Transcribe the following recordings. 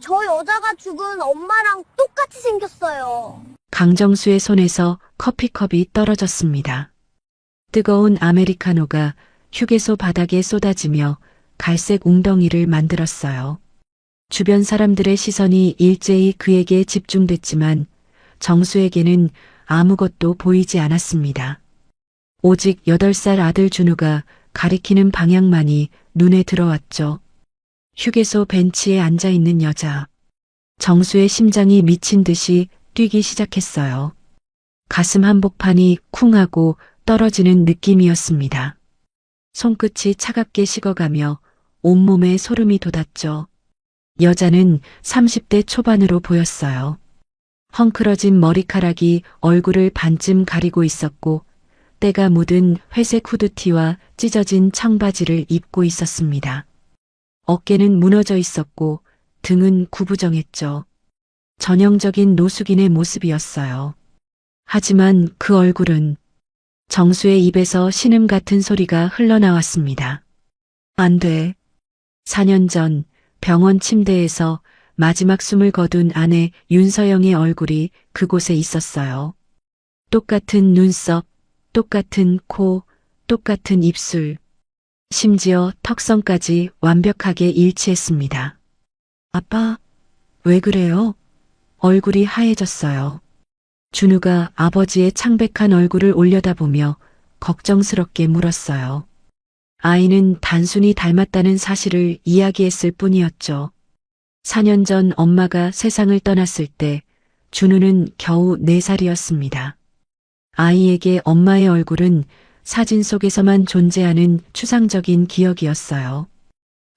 저 여자가 죽은 엄마랑 똑같이 생겼어요. 강정수의 손에서 커피컵이 떨어졌습니다. 뜨거운 아메리카노가 휴게소 바닥에 쏟아지며 갈색 웅덩이를 만들었어요. 주변 사람들의 시선이 일제히 그에게 집중됐지만 정수에게는 아무것도 보이지 않았습니다. 오직 8살 아들 준우가 가리키는 방향만이 눈에 들어왔죠. 휴게소 벤치에 앉아 있는 여자. 정수의 심장이 미친 듯이 뛰기 시작했어요. 가슴 한복판이 쿵 하고 떨어지는 느낌이었습니다. 손끝이 차갑게 식어가며 온몸에 소름이 돋았죠. 여자는 30대 초반으로 보였어요. 헝클어진 머리카락이 얼굴을 반쯤 가리고 있었고 때가 묻은 회색 후드티와 찢어진 청바지를 입고 있었습니다. 어깨는 무너져 있었고 등은 구부정했죠. 전형적인 노숙인의 모습이었어요. 하지만 그 얼굴은 정수의 입에서 신음 같은 소리가 흘러나왔습니다. 안 돼. 4년 전 병원 침대에서 마지막 숨을 거둔 아내 윤서영의 얼굴이 그곳에 있었어요. 똑같은 눈썹, 똑같은 코, 똑같은 입술, 심지어 턱선까지 완벽하게 일치했습니다. 아빠, 왜 그래요? 얼굴이 하얘졌어요. 준우가 아버지의 창백한 얼굴을 올려다보며 걱정스럽게 물었어요. 아이는 단순히 닮았다는 사실을 이야기했을 뿐이었죠. 4년 전 엄마가 세상을 떠났을 때 준우는 겨우 4살이었습니다. 아이에게 엄마의 얼굴은 사진 속에서만 존재하는 추상적인 기억이었어요.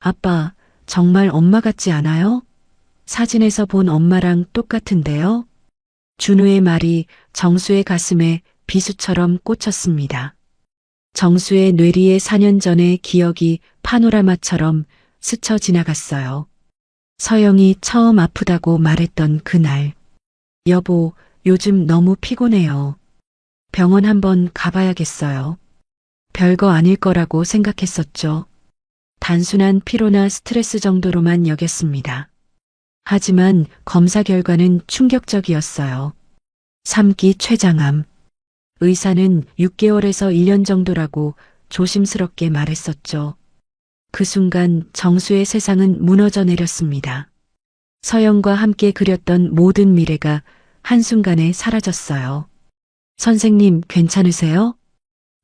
아빠, 정말 엄마 같지 않아요? 사진에서 본 엄마랑 똑같은데요? 준우의 말이 정수의 가슴에 비수처럼 꽂혔습니다. 정수의 뇌리에 4년 전의 기억이 파노라마처럼 스쳐 지나갔어요. 서영이 처음 아프다고 말했던 그날. 여보, 요즘 너무 피곤해요. 병원 한번 가봐야겠어요. 별거 아닐 거라고 생각했었죠. 단순한 피로나 스트레스 정도로만 여겼습니다. 하지만 검사 결과는 충격적이었어요. 3기 췌장암. 의사는 6개월에서 1년 정도라고 조심스럽게 말했었죠. 그 순간 정수의 세상은 무너져 내렸습니다. 서영과 함께 그렸던 모든 미래가 한순간에 사라졌어요. 선생님, 괜찮으세요?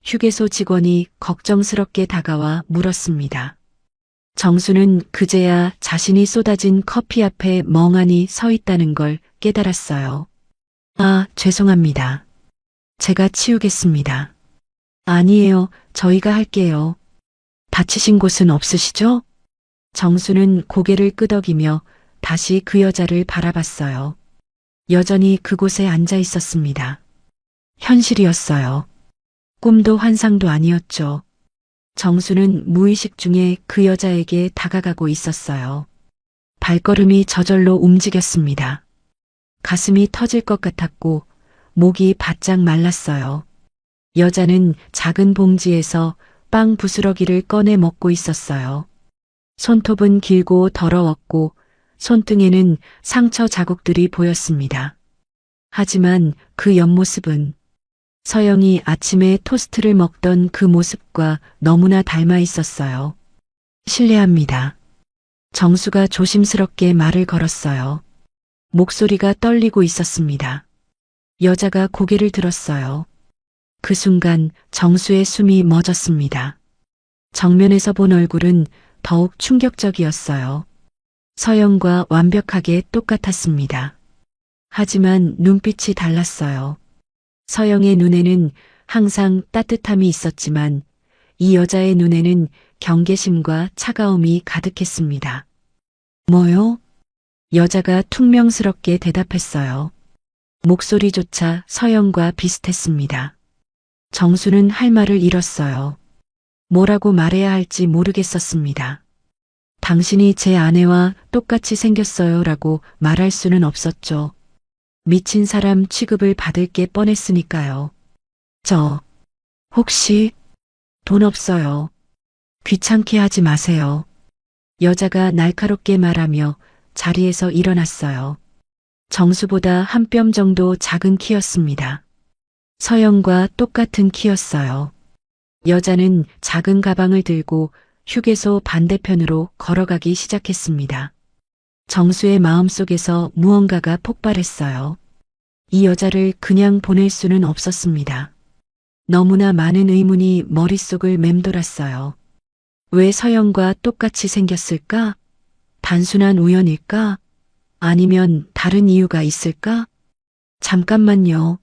휴게소 직원이 걱정스럽게 다가와 물었습니다. 정수는 그제야 자신이 쏟아진 커피 앞에 멍하니 서 있다는 걸 깨달았어요. 아, 죄송합니다. 제가 치우겠습니다. 아니에요, 저희가 할게요. 다치신 곳은 없으시죠? 정수는 고개를 끄덕이며 다시 그 여자를 바라봤어요. 여전히 그곳에 앉아 있었습니다. 현실이었어요. 꿈도 환상도 아니었죠. 정수는 무의식 중에 그 여자에게 다가가고 있었어요. 발걸음이 저절로 움직였습니다. 가슴이 터질 것 같았고 목이 바짝 말랐어요. 여자는 작은 봉지에서 빵 부스러기를 꺼내 먹고 있었어요. 손톱은 길고 더러웠고 손등에는 상처 자국들이 보였습니다. 하지만 그 옆모습은 서영이 아침에 토스트를 먹던 그 모습과 너무나 닮아 있었어요. 실례합니다. 정수가 조심스럽게 말을 걸었어요. 목소리가 떨리고 있었습니다. 여자가 고개를 들었어요. 그 순간 정수의 숨이 멎었습니다. 정면에서 본 얼굴은 더욱 충격적이었어요. 서영과 완벽하게 똑같았습니다. 하지만 눈빛이 달랐어요. 서영의 눈에는 항상 따뜻함이 있었지만 이 여자의 눈에는 경계심과 차가움이 가득했습니다. 뭐요? 여자가 퉁명스럽게 대답했어요. 목소리조차 서영과 비슷했습니다. 정수는 할 말을 잃었어요. 뭐라고 말해야 할지 모르겠었습니다. 당신이 제 아내와 똑같이 생겼어요 라고 말할 수는 없었죠. 미친 사람 취급을 받을 게 뻔했으니까요. 혹시 돈 없어요. 귀찮게 하지 마세요. 여자가 날카롭게 말하며 자리에서 일어났어요. 정수보다 한 뼘 정도 작은 키였습니다. 서영과 똑같은 키였어요. 여자는 작은 가방을 들고 휴게소 반대편으로 걸어가기 시작했습니다. 정수의 마음속에서 무언가가 폭발했어요. 이 여자를 그냥 보낼 수는 없었습니다. 너무나 많은 의문이 머릿속을 맴돌았어요. 왜 서영과 똑같이 생겼을까? 단순한 우연일까? 아니면 다른 이유가 있을까? 잠깐만요.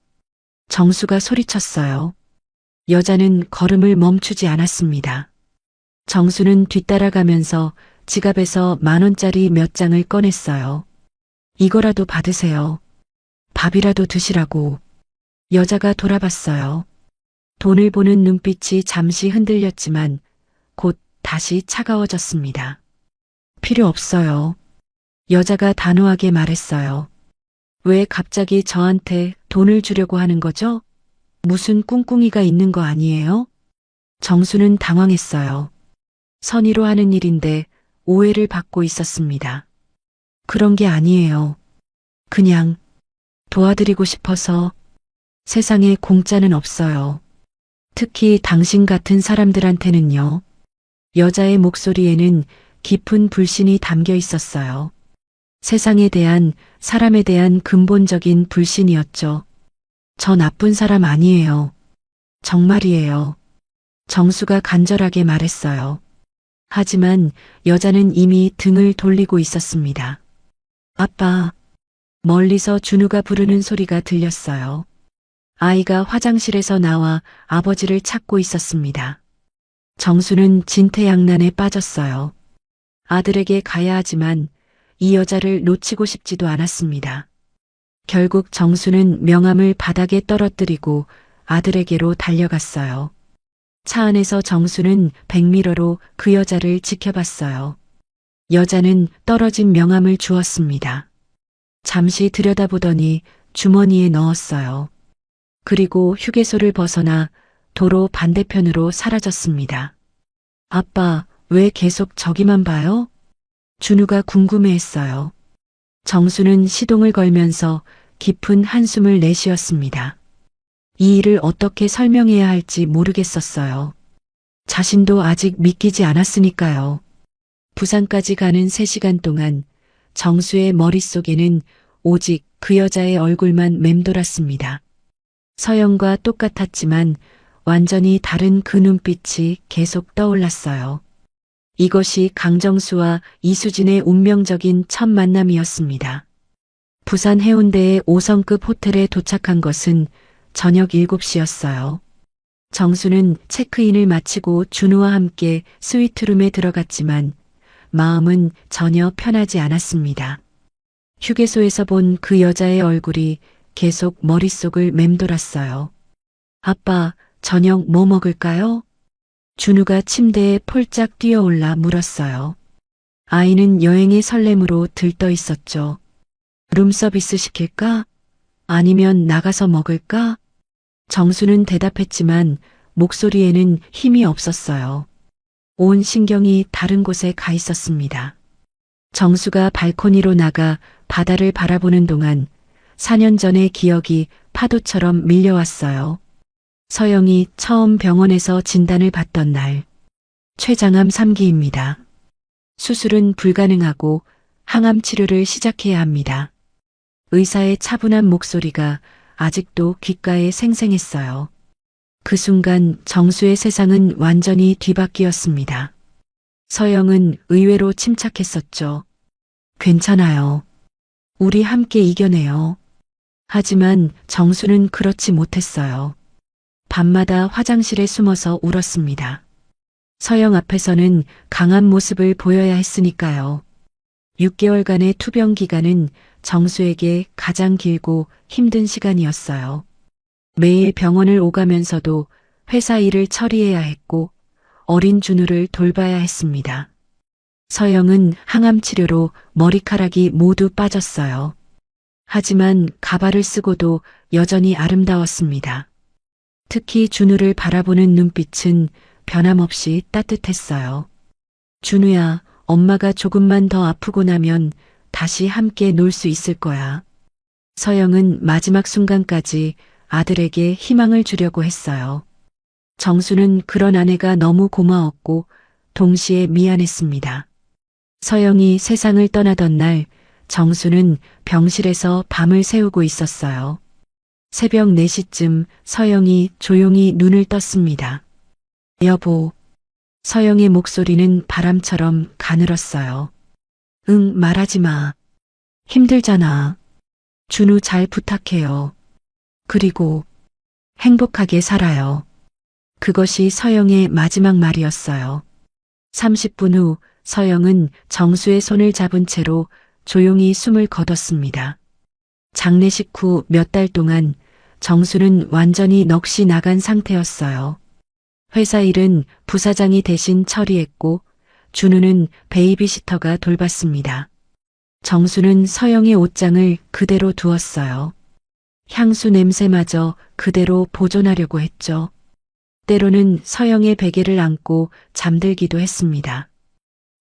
정수가 소리쳤어요. 여자는 걸음을 멈추지 않았습니다. 정수는 뒤따라가면서 지갑에서 10,000원짜리 몇 장을 꺼냈어요. 이거라도 받으세요. 밥이라도 드시라고. 여자가 돌아봤어요. 돈을 보는 눈빛이 잠시 흔들렸지만 곧 다시 차가워졌습니다. 필요 없어요. 여자가 단호하게 말했어요. 왜 갑자기 저한테 돈을 주려고 하는 거죠? 무슨 꿍꿍이가 있는 거 아니에요? 정수는 당황했어요. 선의로 하는 일인데 오해를 받고 있었습니다. 그런 게 아니에요. 그냥 도와드리고 싶어서. 세상에 공짜는 없어요. 특히 당신 같은 사람들한테는요. 여자의 목소리에는 깊은 불신이 담겨 있었어요. 세상에 대한, 사람에 대한 근본적인 불신이었죠. 저 나쁜 사람 아니에요. 정말이에요. 정수가 간절하게 말했어요. 하지만 여자는 이미 등을 돌리고 있었습니다. 아빠. 멀리서 준우가 부르는 소리가 들렸어요. 아이가 화장실에서 나와 아버지를 찾고 있었습니다. 정수는 진퇴양난에 빠졌어요. 아들에게 가야 하지만 이 여자를 놓치고 싶지도 않았습니다. 결국 정수는 명함을 바닥에 떨어뜨리고 아들에게로 달려갔어요. 차 안에서 정수는 백미러로 그 여자를 지켜봤어요. 여자는 떨어진 명함을 주었습니다. 잠시 들여다보더니 주머니에 넣었어요. 그리고 휴게소를 벗어나 도로 반대편으로 사라졌습니다. 아빠, 왜 계속 저기만 봐요? 준우가 궁금해했어요. 정수는 시동을 걸면서 깊은 한숨을 내쉬었습니다. 이 일을 어떻게 설명해야 할지 모르겠었어요. 자신도 아직 믿기지 않았으니까요. 부산까지 가는 3시간 동안 정수의 머릿속에는 오직 그 여자의 얼굴만 맴돌았습니다. 서영과 똑같았지만 완전히 다른 그 눈빛이 계속 떠올랐어요. 이것이 강정수와 이수진의 운명적인 첫 만남이었습니다. 부산 해운대의 5성급 호텔에 도착한 것은 저녁 7시였어요. 정수는 체크인을 마치고 준우와 함께 스위트룸에 들어갔지만 마음은 전혀 편하지 않았습니다. 휴게소에서 본 그 여자의 얼굴이 계속 머릿속을 맴돌았어요. 아빠, 저녁 뭐 먹을까요? 준우가 침대에 폴짝 뛰어올라 물었어요. 아이는 여행의 설렘으로 들떠 있었죠. 룸서비스 시킬까? 아니면 나가서 먹을까? 정수는 대답했지만 목소리에는 힘이 없었어요. 온 신경이 다른 곳에 가 있었습니다. 정수가 발코니로 나가 바다를 바라보는 동안 4년 전의 기억이 파도처럼 밀려왔어요. 서영이 처음 병원에서 진단을 받던 날. 췌장암 3기입니다. 수술은 불가능하고 항암 치료를 시작해야 합니다. 의사의 차분한 목소리가 아직도 귓가에 생생했어요. 그 순간 정수의 세상은 완전히 뒤바뀌었습니다. 서영은 의외로 침착했었죠. 괜찮아요. 우리 함께 이겨내요. 하지만 정수는 그렇지 못했어요. 밤마다 화장실에 숨어서 울었습니다. 서영 앞에서는 강한 모습을 보여야 했으니까요. 6개월간의 투병 기간은 정수에게 가장 길고 힘든 시간이었어요. 매일 병원을 오가면서도 회사 일을 처리해야 했고 어린 준우를 돌봐야 했습니다. 서영은 항암 치료로 머리카락이 모두 빠졌어요. 하지만 가발을 쓰고도 여전히 아름다웠습니다. 특히 준우를 바라보는 눈빛은 변함없이 따뜻했어요. 준우야, 엄마가 조금만 더 아프고 나면 다시 함께 놀 수 있을 거야. 서영은 마지막 순간까지 아들에게 희망을 주려고 했어요. 정수는 그런 아내가 너무 고마웠고 동시에 미안했습니다. 서영이 세상을 떠나던 날 정수는 병실에서 밤을 새우고 있었어요. 새벽 4시쯤 서영이 조용히 눈을 떴습니다. 여보. 서영의 목소리는 바람처럼 가늘었어요. 응, 말하지 마. 힘들잖아. 준우 잘 부탁해요. 그리고 행복하게 살아요. 그것이 서영의 마지막 말이었어요. 30분 후 서영은 정수의 손을 잡은 채로 조용히 숨을 거뒀습니다. 장례식 후 몇 달 동안 정수는 완전히 넋이 나간 상태였어요. 회사 일은 부사장이 대신 처리했고 준우는 베이비시터가 돌봤습니다. 정수는 서영의 옷장을 그대로 두었어요. 향수 냄새마저 그대로 보존하려고 했죠. 때로는 서영의 베개를 안고 잠들기도 했습니다.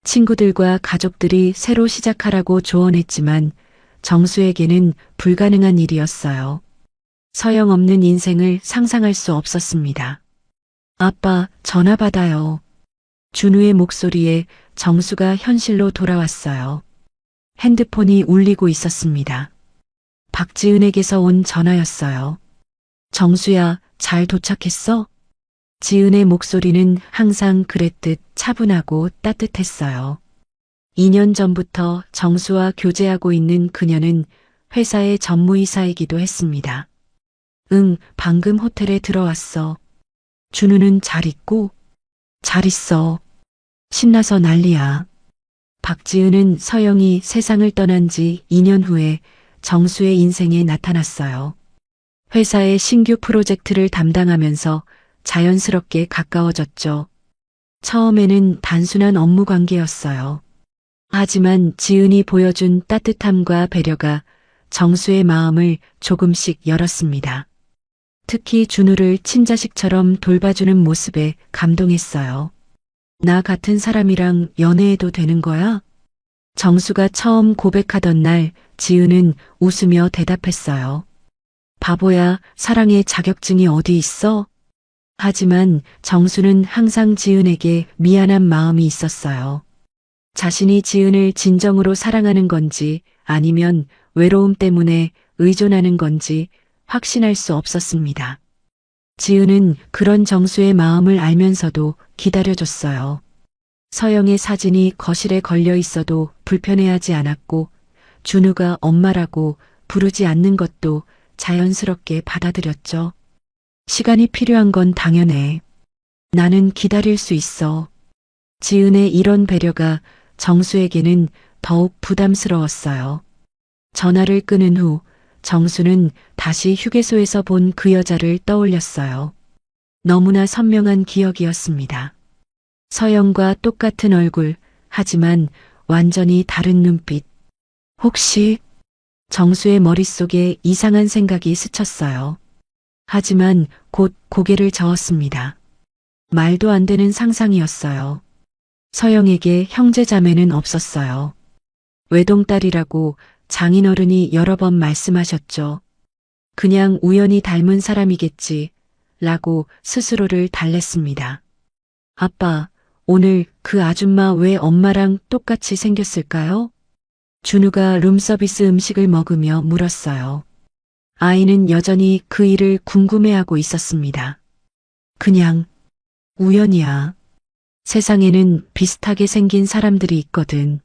친구들과 가족들이 새로 시작하라고 조언했지만 정수에게는 불가능한 일이었어요. 서영 없는 인생을 상상할 수 없었습니다. 아빠, 전화 받아요. 준우의 목소리에 정수가 현실로 돌아왔어요. 핸드폰이 울리고 있었습니다. 박지은에게서 온 전화였어요. 정수야, 잘 도착했어? 지은의 목소리는 항상 그랬듯 차분하고 따뜻했어요. 2년 전부터 정수와 교제하고 있는 그녀는 회사의 전무이사이기도 했습니다. 응, 방금 호텔에 들어왔어. 준우는 잘 있고? 잘 있어. 신나서 난리야. 박지은은 서영이 세상을 떠난 지 2년 후에 정수의 인생에 나타났어요. 회사의 신규 프로젝트를 담당하면서 자연스럽게 가까워졌죠. 처음에는 단순한 업무 관계였어요. 하지만 지은이 보여준 따뜻함과 배려가 정수의 마음을 조금씩 열었습니다. 특히 준우를 친자식처럼 돌봐주는 모습에 감동했어요. 나 같은 사람이랑 연애해도 되는 거야? 정수가 처음 고백하던 날 지은은 웃으며 대답했어요. 바보야, 사랑의 자격증이 어디 있어? 하지만 정수는 항상 지은에게 미안한 마음이 있었어요. 자신이 지은을 진정으로 사랑하는 건지 아니면 외로움 때문에 의존하는 건지 확신할 수 없었습니다. 지은은 그런 정수의 마음을 알면서도 기다려줬어요. 서영의 사진이 거실에 걸려 있어도 불편해하지 않았고 준우가 엄마라고 부르지 않는 것도 자연스럽게 받아들였죠. 시간이 필요한 건 당연해. 나는 기다릴 수 있어. 지은의 이런 배려가 정수에게는 더욱 부담스러웠어요. 전화를 끊은 후 정수는 다시 휴게소에서 본 그 여자를 떠올렸어요. 너무나 선명한 기억이었습니다. 서영과 똑같은 얼굴, 하지만 완전히 다른 눈빛. 혹시 정수의 머릿속에 이상한 생각이 스쳤어요. 하지만 곧 고개를 저었습니다. 말도 안 되는 상상이었어요. 서영에게 형제자매는 없었어요. 외동딸이라고 장인어른이 여러 번 말씀하셨죠. 그냥 우연히 닮은 사람이겠지, 라고 스스로를 달랬습니다. 아빠, 오늘 그 아줌마 왜 엄마랑 똑같이 생겼을까요? 준우가 룸서비스 음식을 먹으며 물었어요. 아이는 여전히 그 일을 궁금해하고 있었습니다. 그냥 우연이야. 세상에는 비슷하게 생긴 사람들이 있거든.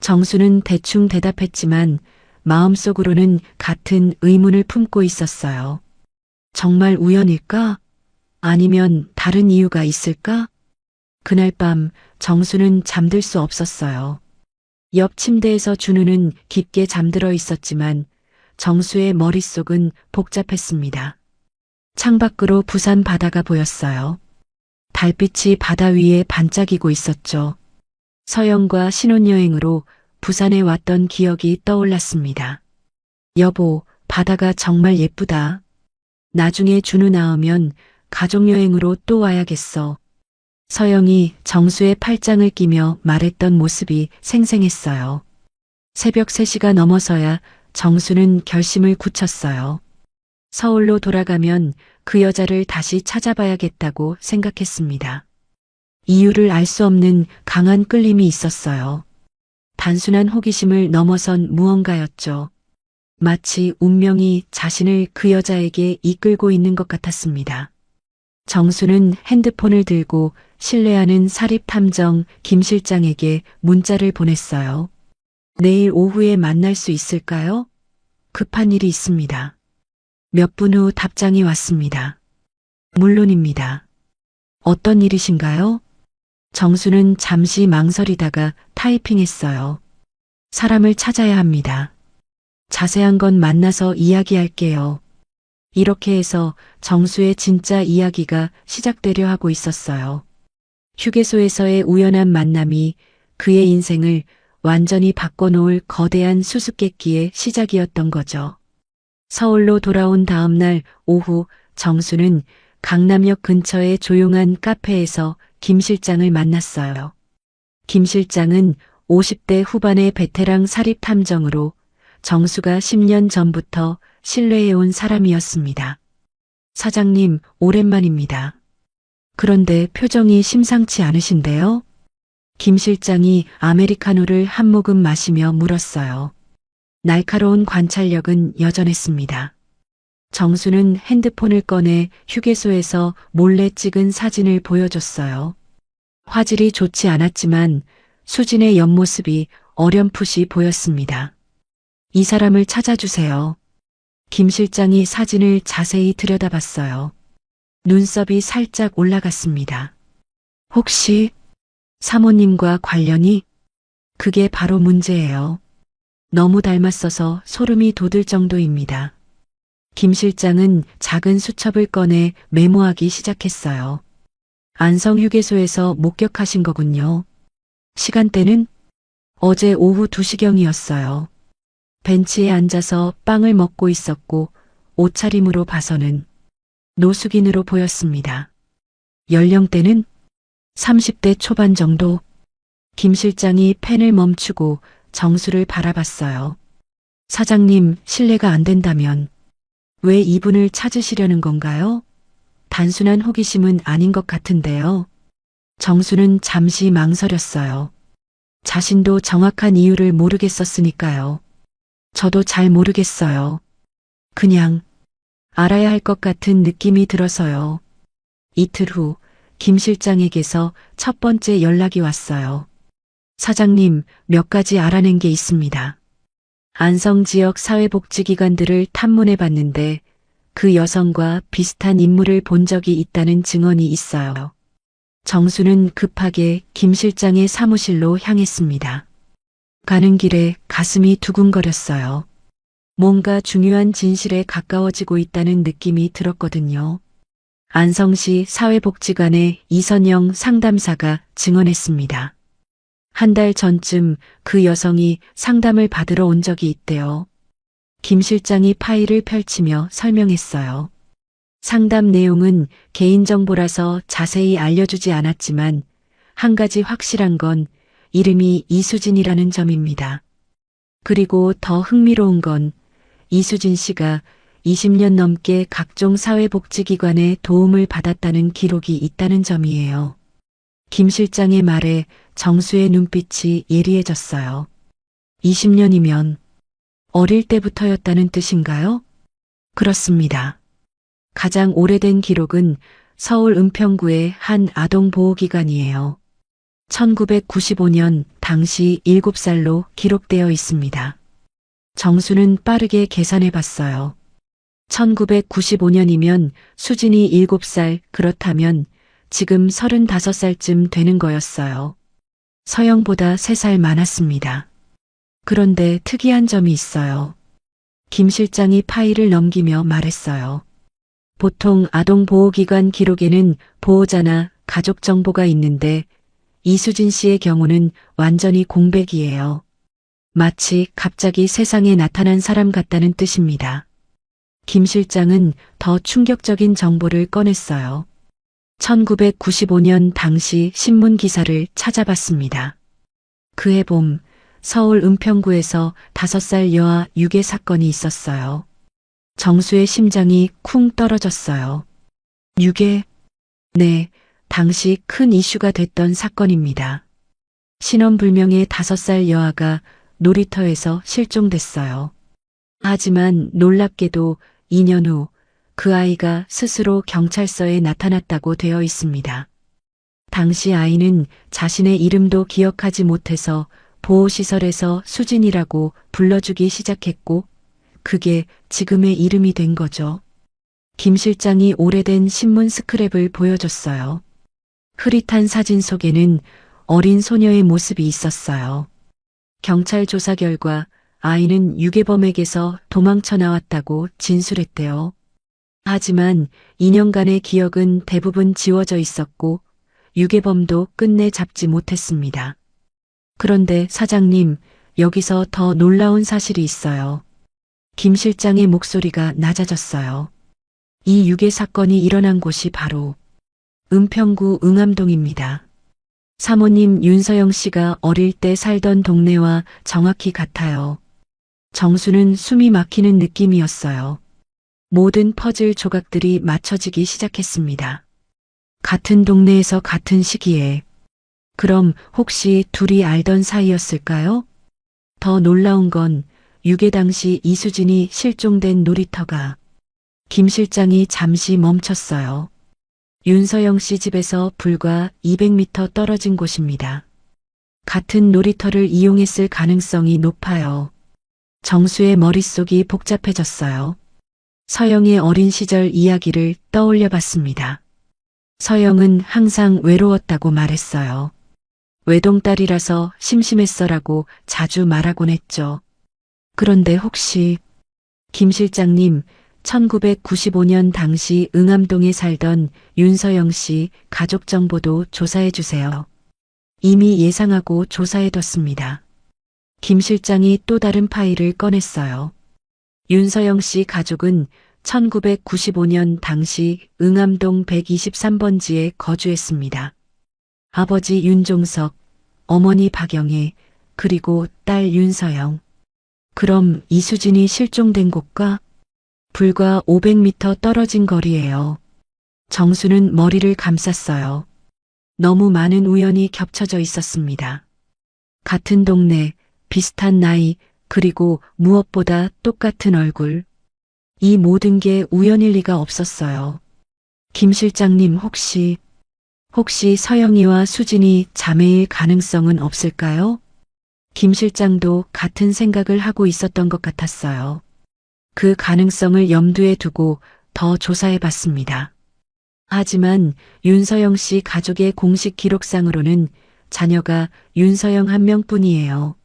정수는 대충 대답했지만 마음속으로는 같은 의문을 품고 있었어요. 정말 우연일까? 아니면 다른 이유가 있을까? 그날 밤 정수는 잠들 수 없었어요. 옆 침대에서 준우는 깊게 잠들어 있었지만 정수의 머릿속은 복잡했습니다. 창밖으로 부산 바다가 보였어요. 달빛이 바다 위에 반짝이고 있었죠. 서영과 신혼여행으로 부산에 왔던 기억이 떠올랐습니다. 여보, 바다가 정말 예쁘다. 나중에 준우 낳으면 가족여행으로 또 와야겠어. 서영이 정수의 팔짱을 끼며 말했던 모습이 생생했어요. 새벽 3시가 넘어서야 정수는 결심을 굳혔어요. 서울로 돌아가면 그 여자를 다시 찾아봐야겠다고 생각했습니다. 이유를 알 수 없는 강한 끌림이 있었어요. 단순한 호기심을 넘어선 무언가였죠. 마치 운명이 자신을 그 여자에게 이끌고 있는 것 같았습니다. 정수는 핸드폰을 들고 신뢰하는 사립탐정 김 실장에게 문자를 보냈어요. 내일 오후에 만날 수 있을까요? 급한 일이 있습니다. 몇 분 후 답장이 왔습니다. 물론입니다. 어떤 일이신가요? 정수는 잠시 망설이다가 타이핑했어요. 사람을 찾아야 합니다. 자세한 건 만나서 이야기할게요. 이렇게 해서 정수의 진짜 이야기가 시작되려 하고 있었어요. 휴게소에서의 우연한 만남이 그의 인생을 완전히 바꿔놓을 거대한 수수께끼의 시작이었던 거죠. 서울로 돌아온 다음 날 오후 정수는 강남역 근처의 조용한 카페에서 김 실장을 만났어요. 김 실장은 50대 후반의 베테랑 사립탐정으로 정수가 10년 전부터 신뢰해온 사람이었습니다. 사장님, 오랜만입니다. 그런데 표정이 심상치 않으신데요? 김 실장이 아메리카노를 한 모금 마시며 물었어요. 날카로운 관찰력은 여전했습니다. 정수는 핸드폰을 꺼내 휴게소에서 몰래 찍은 사진을 보여줬어요. 화질이 좋지 않았지만 수진의 옆모습이 어렴풋이 보였습니다. 이 사람을 찾아주세요. 김 실장이 사진을 자세히 들여다봤어요. 눈썹이 살짝 올라갔습니다. 혹시 사모님과 관련이? 그게 바로 문제예요. 너무 닮았어서 소름이 돋을 정도입니다. 김 실장은 작은 수첩을 꺼내 메모하기 시작했어요. 안성 휴게소에서 목격하신 거군요. 시간대는 어제 오후 2시경이었어요. 벤치에 앉아서 빵을 먹고 있었고 옷차림으로 봐서는 노숙인으로 보였습니다. 연령대는 30대 초반 정도. 김 실장이 펜을 멈추고 정수를 바라봤어요. 사장님, 실례가 안 된다면 왜 이분을 찾으시려는 건가요? 단순한 호기심은 아닌 것 같은데요. 정수는 잠시 망설였어요. 자신도 정확한 이유를 모르겠었으니까요. 저도 잘 모르겠어요. 그냥 알아야 할 것 같은 느낌이 들어서요. 이틀 후 김 실장에게서 첫 번째 연락이 왔어요. 사장님, 몇 가지 알아낸 게 있습니다. 안성 지역 사회복지기관들을 탐문해 봤는데 그 여성과 비슷한 인물을 본 적이 있다는 증언이 있어요. 정수는 급하게 김 실장의 사무실로 향했습니다. 가는 길에 가슴이 두근거렸어요. 뭔가 중요한 진실에 가까워지고 있다는 느낌이 들었거든요. 안성시 사회복지관의 이선영 상담사가 증언했습니다. 한 달 전쯤 그 여성이 상담을 받으러 온 적이 있대요. 김 실장이 파일을 펼치며 설명했어요. 상담 내용은 개인정보라서 자세히 알려주지 않았지만 한 가지 확실한 건 이름이 이수진이라는 점입니다. 그리고 더 흥미로운 건 이수진 씨가 20년 넘게 각종 사회복지기관의 도움을 받았다는 기록이 있다는 점이에요. 김 실장의 말에 정수의 눈빛이 예리해졌어요. 20년이면 어릴 때부터였다는 뜻인가요? 그렇습니다. 가장 오래된 기록은 서울 은평구의 한 아동보호기관이에요. 1995년 당시 7살로 기록되어 있습니다. 정수는 빠르게 계산해 봤어요. 1995년이면 수진이 7살, 그렇다면 지금 35살쯤 되는 거였어요. 서영보다 3살 많았습니다. 그런데 특이한 점이 있어요. 김 실장이 파일을 넘기며 말했어요. 보통 아동보호기관 기록에는 보호자나 가족 정보가 있는데 이수진 씨의 경우는 완전히 공백이에요. 마치 갑자기 세상에 나타난 사람 같다는 뜻입니다. 김 실장은 더 충격적인 정보를 꺼냈어요. 1995년 당시 신문 기사를 찾아봤습니다. 그해 봄 서울 은평구에서 5살 여아 유괴 사건이 있었어요. 정수의 심장이 쿵 떨어졌어요. 유괴? 네, 당시 큰 이슈가 됐던 사건입니다. 신원불명의 5살 여아가 놀이터에서 실종됐어요. 하지만 놀랍게도 2년 후 그 아이가 스스로 경찰서에 나타났다고 되어 있습니다. 당시 아이는 자신의 이름도 기억하지 못해서 보호시설에서 수진이라고 불러주기 시작했고 그게 지금의 이름이 된 거죠. 김 실장이 오래된 신문 스크랩을 보여줬어요. 흐릿한 사진 속에는 어린 소녀의 모습이 있었어요. 경찰 조사 결과 아이는 유괴범에게서 도망쳐 나왔다고 진술했대요. 하지만 2년간의 기억은 대부분 지워져 있었고 유괴범도 끝내 잡지 못했습니다. 그런데 사장님, 여기서 더 놀라운 사실이 있어요. 김 실장의 목소리가 낮아졌어요. 이 유괴 사건이 일어난 곳이 바로 은평구 응암동입니다. 사모님 윤서영 씨가 어릴 때 살던 동네와 정확히 같아요. 정수는 숨이 막히는 느낌이었어요. 모든 퍼즐 조각들이 맞춰지기 시작했습니다. 같은 동네에서 같은 시기에. 그럼 혹시 둘이 알던 사이였을까요? 더 놀라운 건 유괴 당시 이수진이 실종된 놀이터가 김 실장이 잠시 멈췄어요. 윤서영 씨 집에서 불과 200m 떨어진 곳입니다. 같은 놀이터를 이용했을 가능성이 높아요. 정수의 머릿속이 복잡해졌어요. 서영의 어린 시절 이야기를 떠올려 봤습니다. 서영은 항상 외로웠다고 말했어요. 외동딸이라서 심심했어라고 자주 말하곤 했죠. 그런데 혹시 김 실장님 1995년 당시 응암동에 살던 윤서영 씨 가족 정보도 조사해 주세요. 이미 예상하고 조사해뒀습니다. 김 실장이 또 다른 파일을 꺼냈어요. 윤서영 씨 가족은 1995년 당시 응암동 123번지에 거주했습니다. 아버지 윤종석, 어머니 박영애, 그리고 딸 윤서영. 그럼 이수진이 실종된 곳과 불과 500m 떨어진 거리예요. 정수는 머리를 감쌌어요. 너무 많은 우연이 겹쳐져 있었습니다. 같은 동네, 비슷한 나이, 그리고 무엇보다 똑같은 얼굴. 이 모든 게 우연일 리가 없었어요. 김 실장님 혹시 서영이와 수진이 자매일 가능성은 없을까요? 김 실장도 같은 생각을 하고 있었던 것 같았어요. 그 가능성을 염두에 두고 더 조사해 봤습니다. 하지만 윤서영 씨 가족의 공식 기록상으로는 자녀가 윤서영 한 명뿐이에요.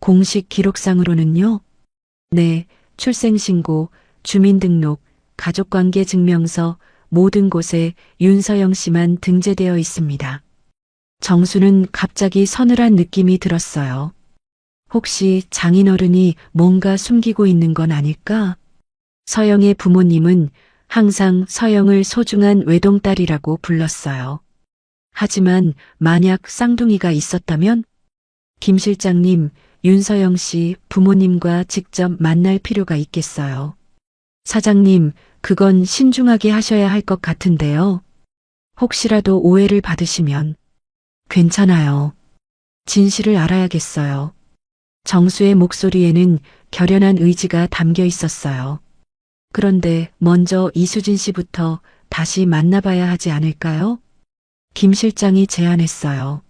공식 기록상으로는요? 네, 출생신고, 주민등록, 가족관계 증명서, 모든 곳에 윤서영 씨만 등재되어 있습니다. 정수는 갑자기 서늘한 느낌이 들었어요. 혹시 장인어른이 뭔가 숨기고 있는 건 아닐까? 서영의 부모님은 항상 서영을 소중한 외동딸이라고 불렀어요. 하지만 만약 쌍둥이가 있었다면? 김 실장님, 윤서영 씨 부모님과 직접 만날 필요가 있겠어요. 사장님, 그건 신중하게 하셔야 할 것 같은데요. 혹시라도 오해를 받으시면. 괜찮아요. 진실을 알아야겠어요. 정수의 목소리에는 결연한 의지가 담겨 있었어요. 그런데 먼저 이수진 씨부터 다시 만나봐야 하지 않을까요? 김 실장이 제안했어요.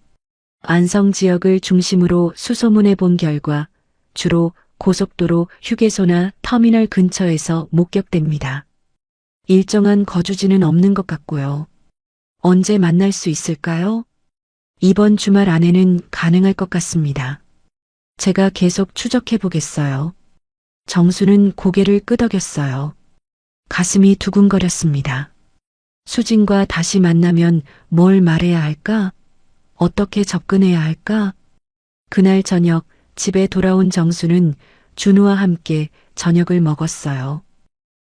안성 지역을 중심으로 수소문해 본 결과 주로 고속도로 휴게소나 터미널 근처에서 목격됩니다. 일정한 거주지는 없는 것 같고요. 언제 만날 수 있을까요? 이번 주말 안에는 가능할 것 같습니다. 제가 계속 추적해 보겠어요. 정수는 고개를 끄덕였어요. 가슴이 두근거렸습니다. 수진과 다시 만나면 뭘 말해야 할까? 어떻게 접근해야 할까? 그날 저녁 집에 돌아온 정수는 준우와 함께 저녁을 먹었어요.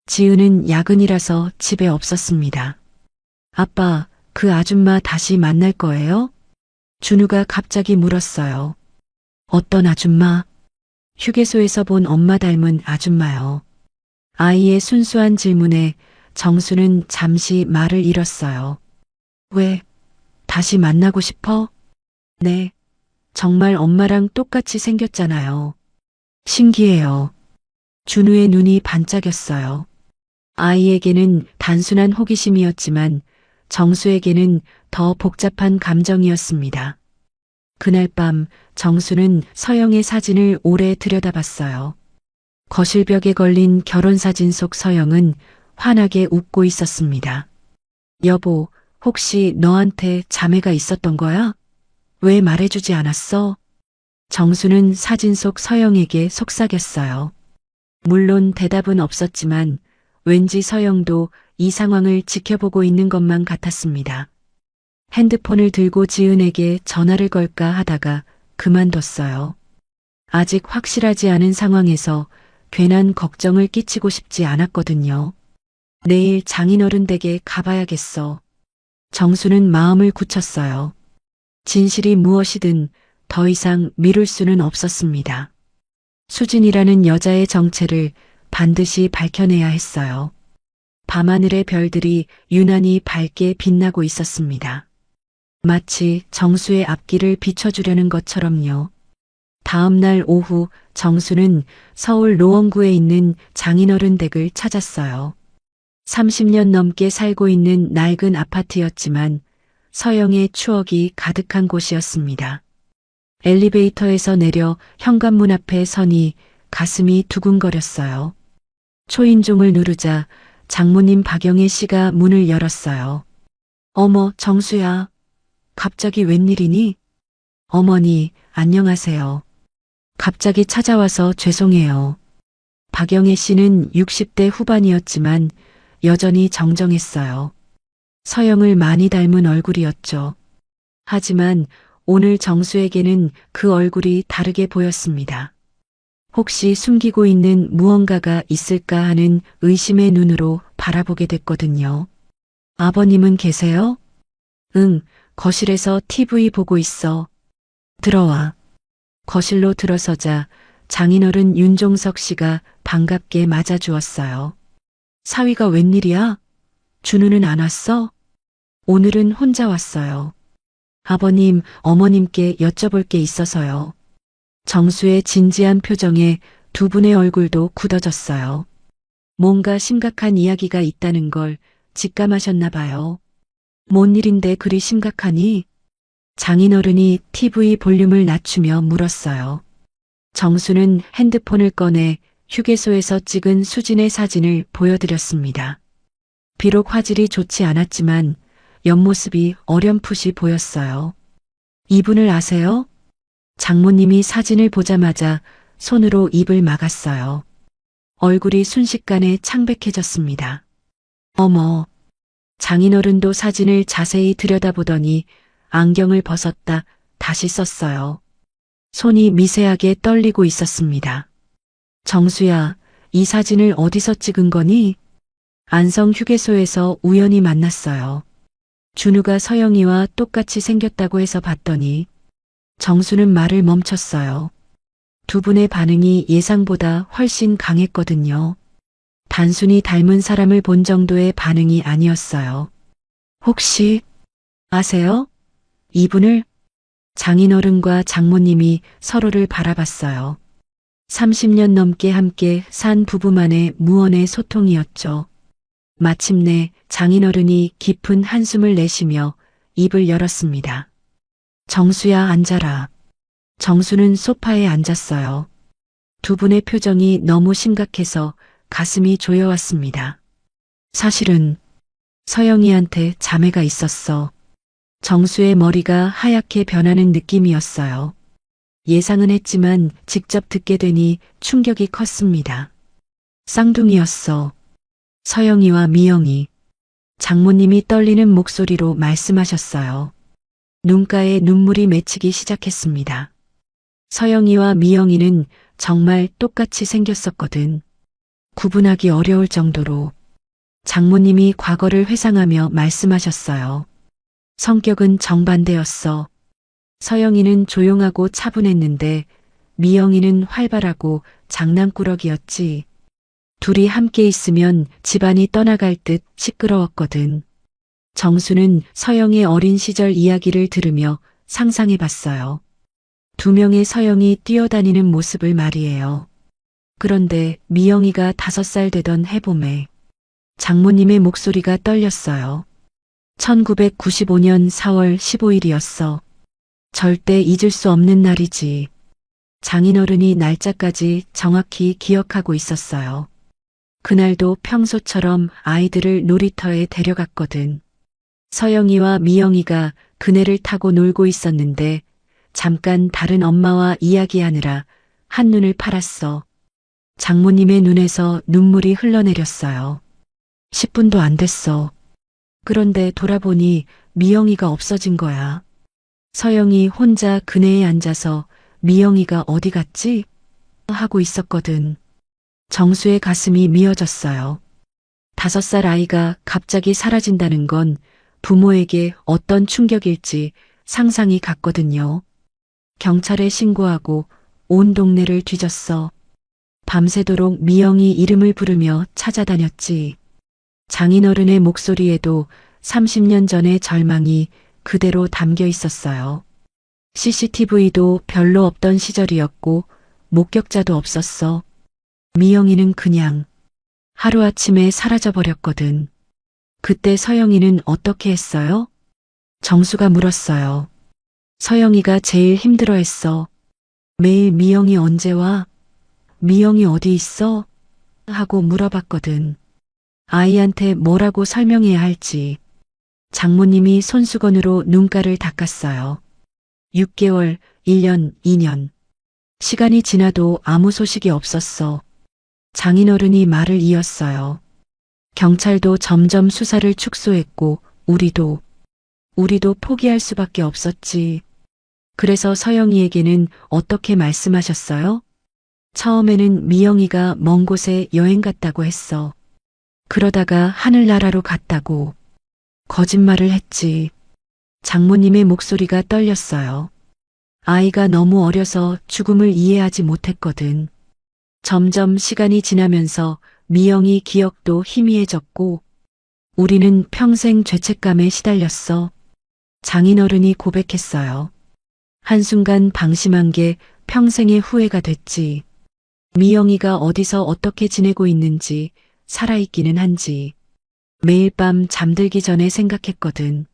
지은은 야근이라서 집에 없었습니다. 아빠, 그 아줌마 다시 만날 거예요? 준우가 갑자기 물었어요. 어떤 아줌마? 휴게소에서 본 엄마 닮은 아줌마요. 아이의 순수한 질문에 정수는 잠시 말을 잃었어요. 왜? 다시 만나고 싶어? 네. 정말 엄마랑 똑같이 생겼잖아요. 신기해요. 준우의 눈이 반짝였어요. 아이에게는 단순한 호기심이었지만 정수에게는 더 복잡한 감정이었습니다. 그날 밤 정수는 서영의 사진을 오래 들여다봤어요. 거실벽에 걸린 결혼사진 속 서영은 환하게 웃고 있었습니다. 여보, 혹시 너한테 자매가 있었던 거야? 왜 말해주지 않았어? 정수는 사진 속 서영에게 속삭였어요. 물론 대답은 없었지만 왠지 서영도 이 상황을 지켜보고 있는 것만 같았습니다. 핸드폰을 들고 지은에게 전화를 걸까 하다가 그만뒀어요. 아직 확실하지 않은 상황에서 괜한 걱정을 끼치고 싶지 않았거든요. 내일 장인어른 댁에 가봐야겠어. 정수는 마음을 굳혔어요. 진실이 무엇이든 더 이상 미룰 수는 없었습니다. 수진이라는 여자의 정체를 반드시 밝혀내야 했어요. 밤하늘의 별들이 유난히 밝게 빛나고 있었습니다. 마치 정수의 앞길을 비춰주려는 것처럼요. 다음 날 오후 정수는 서울 노원구에 있는 장인어른 댁을 찾았어요. 30년 넘게 살고 있는 낡은 아파트였지만 서영의 추억이 가득한 곳이었습니다. 엘리베이터에서 내려 현관문 앞에 서니 가슴이 두근거렸어요. 초인종을 누르자 장모님 박영애 씨가 문을 열었어요. 어머, 정수야. 갑자기 웬일이니? 어머니, 안녕하세요. 갑자기 찾아와서 죄송해요. 박영애 씨는 60대 후반이었지만 여전히 정정했어요. 서영을 많이 닮은 얼굴이었죠. 하지만 오늘 정수에게는 그 얼굴이 다르게 보였습니다. 혹시 숨기고 있는 무언가가 있을까 하는 의심의 눈으로 바라보게 됐거든요. 아버님은 계세요? 응, 거실에서 TV 보고 있어. 들어와. 거실로 들어서자 장인어른 윤종석 씨가 반갑게 맞아주었어요. 사위가 웬일이야? 준우는 안 왔어? 오늘은 혼자 왔어요. 아버님, 어머님께 여쭤볼 게 있어서요. 정수의 진지한 표정에 두 분의 얼굴도 굳어졌어요. 뭔가 심각한 이야기가 있다는 걸 직감하셨나 봐요. 뭔 일인데 그리 심각하니? 장인어른이 TV 볼륨을 낮추며 물었어요. 정수는 핸드폰을 꺼내 휴게소에서 찍은 수진의 사진을 보여드렸습니다. 비록 화질이 좋지 않았지만 옆모습이 어렴풋이 보였어요. 이분을 아세요? 장모님이 사진을 보자마자 손으로 입을 막았어요. 얼굴이 순식간에 창백해졌습니다. 어머, 장인어른도 사진을 자세히 들여다보더니 안경을 벗었다 다시 썼어요. 손이 미세하게 떨리고 있었습니다. 정수야, 이 사진을 어디서 찍은 거니? 안성 휴게소에서 우연히 만났어요. 준우가 서영이와 똑같이 생겼다고 해서 봤더니 정수는 말을 멈췄어요. 두 분의 반응이 예상보다 훨씬 강했거든요. 단순히 닮은 사람을 본 정도의 반응이 아니었어요. 혹시 아세요? 이분을? 장인어른과 장모님이 서로를 바라봤어요. 30년 넘게 함께 산 부부만의 무언의 소통이었죠. 마침내 장인어른이 깊은 한숨을 내쉬며 입을 열었습니다. 정수야, 앉아라. 정수는 소파에 앉았어요. 두 분의 표정이 너무 심각해서 가슴이 조여왔습니다. 사실은 서영이한테 자매가 있었어. 정수의 머리가 하얗게 변하는 느낌이었어요. 예상은 했지만 직접 듣게 되니 충격이 컸습니다. 쌍둥이였어. 서영이와 미영이. 장모님이 떨리는 목소리로 말씀하셨어요. 눈가에 눈물이 맺히기 시작했습니다. 서영이와 미영이는 정말 똑같이 생겼었거든. 구분하기 어려울 정도로. 장모님이 과거를 회상하며 말씀하셨어요. 성격은 정반대였어. 서영이는 조용하고 차분했는데 미영이는 활발하고 장난꾸러기였지. 둘이 함께 있으면 집안이 떠나갈 듯 시끄러웠거든. 정수는 서영의 어린 시절 이야기를 들으며 상상해 봤어요. 두 명의 서영이 뛰어다니는 모습을 말이에요. 그런데 미영이가 5살 되던 해봄에 장모님의 목소리가 떨렸어요. 1995년 4월 15일이었어. 절대 잊을 수 없는 날이지. 장인어른이 날짜까지 정확히 기억하고 있었어요. 그날도 평소처럼 아이들을 놀이터에 데려갔거든. 서영이와 미영이가 그네를 타고 놀고 있었는데 잠깐 다른 엄마와 이야기하느라 한눈을 팔았어. 장모님의 눈에서 눈물이 흘러내렸어요. 10분도 안 됐어. 그런데 돌아보니 미영이가 없어진 거야. 서영이 혼자 그네에 앉아서 미영이가 어디 갔지? 하고 있었거든. 정수의 가슴이 미어졌어요. 5살 아이가 갑자기 사라진다는 건 부모에게 어떤 충격일지 상상이 갔거든요. 경찰에 신고하고 온 동네를 뒤졌어. 밤새도록 미영이 이름을 부르며 찾아다녔지. 장인어른의 목소리에도 30년 전의 절망이 그대로 담겨 있었어요. CCTV도 별로 없던 시절이었고 목격자도 없었어. 미영이는 그냥 하루아침에 사라져버렸거든. 그때 서영이는 어떻게 했어요? 정수가 물었어요. 서영이가 제일 힘들어했어. 매일 미영이 언제 와? 미영이 어디 있어? 하고 물어봤거든. 아이한테 뭐라고 설명해야 할지. 장모님이 손수건으로 눈가를 닦았어요. 6개월, 1년, 2년. 시간이 지나도 아무 소식이 없었어. 장인어른이 말을 이었어요. 경찰도 점점 수사를 축소했고 우리도 포기할 수밖에 없었지. 그래서 서영이에게는 어떻게 말씀하셨어요? 처음에는 미영이가 먼 곳에 여행 갔다고 했어. 그러다가 하늘나라로 갔다고. 거짓말을 했지. 장모님의 목소리가 떨렸어요. 아이가 너무 어려서 죽음을 이해하지 못했거든. 점점 시간이 지나면서 미영이 기억도 희미해졌고 우리는 평생 죄책감에 시달렸어. 장인어른이 고백했어요. 한순간 방심한 게 평생의 후회가 됐지. 미영이가 어디서 어떻게 지내고 있는지, 살아있기는 한지. 매일 밤 잠들기 전에 생각했거든.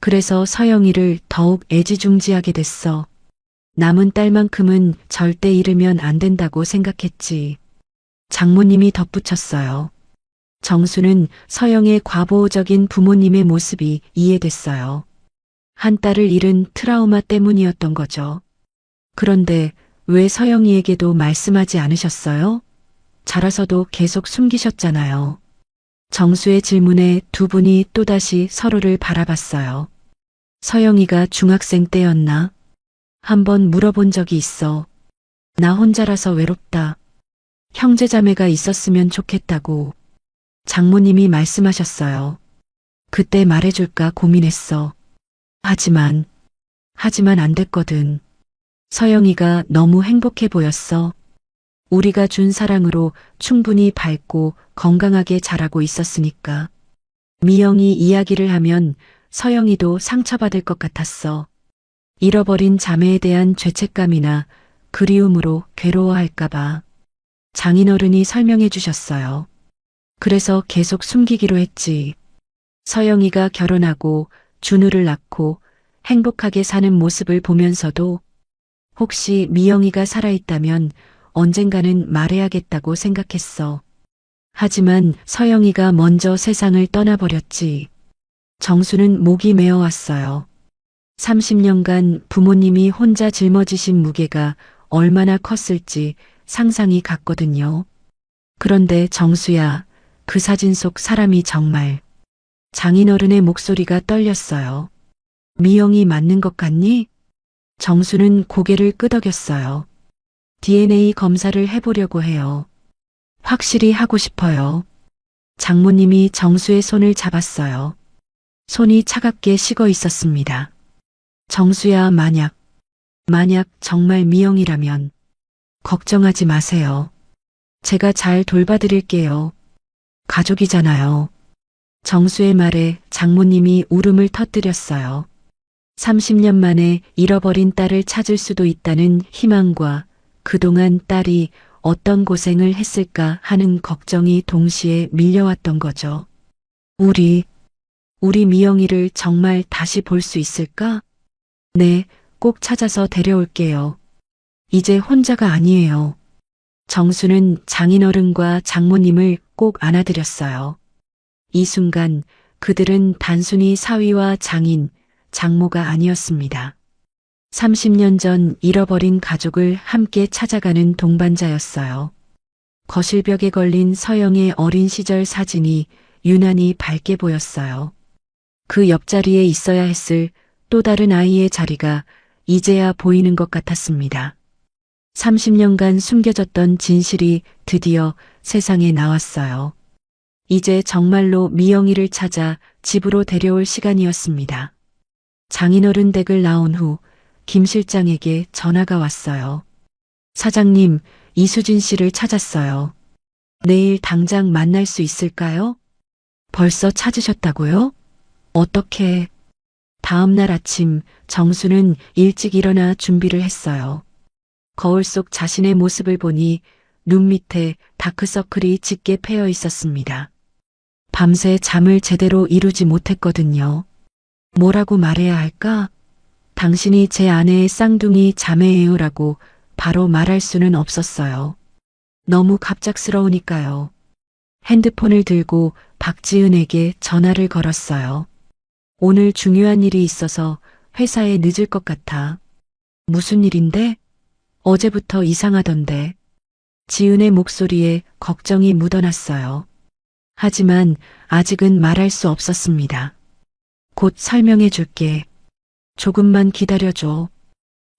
그래서 서영이를 더욱 애지중지하게 됐어. 남은 딸만큼은 절대 잃으면 안 된다고 생각했지. 장모님이 덧붙였어요. 정수는 서영의 과보호적인 부모님의 모습이 이해됐어요. 한 딸을 잃은 트라우마 때문이었던 거죠. 그런데 왜 서영이에게도 말씀하지 않으셨어요? 자라서도 계속 숨기셨잖아요. 정수의 질문에 두 분이 또다시 서로를 바라봤어요. 서영이가 중학생 때였나? 한번 물어본 적이 있어. 나 혼자라서 외롭다. 형제자매가 있었으면 좋겠다고. 장모님이 말씀하셨어요. 그때 말해줄까 고민했어. 하지만 안 됐거든. 서영이가 너무 행복해 보였어. 우리가 준 사랑으로 충분히 밝고 건강하게 자라고 있었으니까. 미영이 이야기를 하면 서영이도 상처받을 것 같았어. 잃어버린 자매에 대한 죄책감이나 그리움으로 괴로워할까봐. 장인어른이 설명해 주셨어요. 그래서 계속 숨기기로 했지. 서영이가 결혼하고 준우를 낳고 행복하게 사는 모습을 보면서도 혹시 미영이가 살아있다면 언젠가는 말해야겠다고 생각했어. 하지만 서영이가 먼저 세상을 떠나버렸지. 정수는 목이 메어왔어요. 30년간 부모님이 혼자 짊어지신 무게가 얼마나 컸을지 상상이 갔거든요. 그런데 정수야, 그 사진 속 사람이 정말. 장인어른의 목소리가 떨렸어요. 미영이 맞는 것 같니? 정수는 고개를 끄덕였어요. DNA 검사를 해보려고 해요. 확실히 하고 싶어요. 장모님이 정수의 손을 잡았어요. 손이 차갑게 식어 있었습니다. 정수야, 만약 정말 미영이라면 걱정하지 마세요. 제가 잘 돌봐드릴게요. 가족이잖아요. 정수의 말에 장모님이 울음을 터뜨렸어요. 30년 만에 잃어버린 딸을 찾을 수도 있다는 희망과 그동안 딸이 어떤 고생을 했을까 하는 걱정이 동시에 밀려왔던 거죠. 우리 미영이를 정말 다시 볼 수 있을까? 네, 꼭 찾아서 데려올게요. 이제 혼자가 아니에요. 정수는 장인어른과 장모님을 꼭 안아드렸어요. 이 순간 그들은 단순히 사위와 장인, 장모가 아니었습니다. 30년 전 잃어버린 가족을 함께 찾아가는 동반자였어요. 거실벽에 걸린 서영의 어린 시절 사진이 유난히 밝게 보였어요. 그 옆자리에 있어야 했을 또 다른 아이의 자리가 이제야 보이는 것 같았습니다. 30년간 숨겨졌던 진실이 드디어 세상에 나왔어요. 이제 정말로 미영이를 찾아 집으로 데려올 시간이었습니다. 장인어른 댁을 나온 후 김 실장에게 전화가 왔어요. 사장님, 이수진 씨를 찾았어요. 내일 당장 만날 수 있을까요? 벌써 찾으셨다고요? 어떻게? 다음 날 아침 정수는 일찍 일어나 준비를 했어요. 거울 속 자신의 모습을 보니 눈 밑에 다크서클이 짙게 패여 있었습니다. 밤새 잠을 제대로 이루지 못했거든요. 뭐라고 말해야 할까? 당신이 제 아내의 쌍둥이 자매예요라고 바로 말할 수는 없었어요. 너무 갑작스러우니까요. 핸드폰을 들고 박지은에게 전화를 걸었어요. 오늘 중요한 일이 있어서 회사에 늦을 것 같아. 무슨 일인데? 어제부터 이상하던데. 지은의 목소리에 걱정이 묻어났어요. 하지만 아직은 말할 수 없었습니다. 곧 설명해 줄게. 조금만 기다려줘.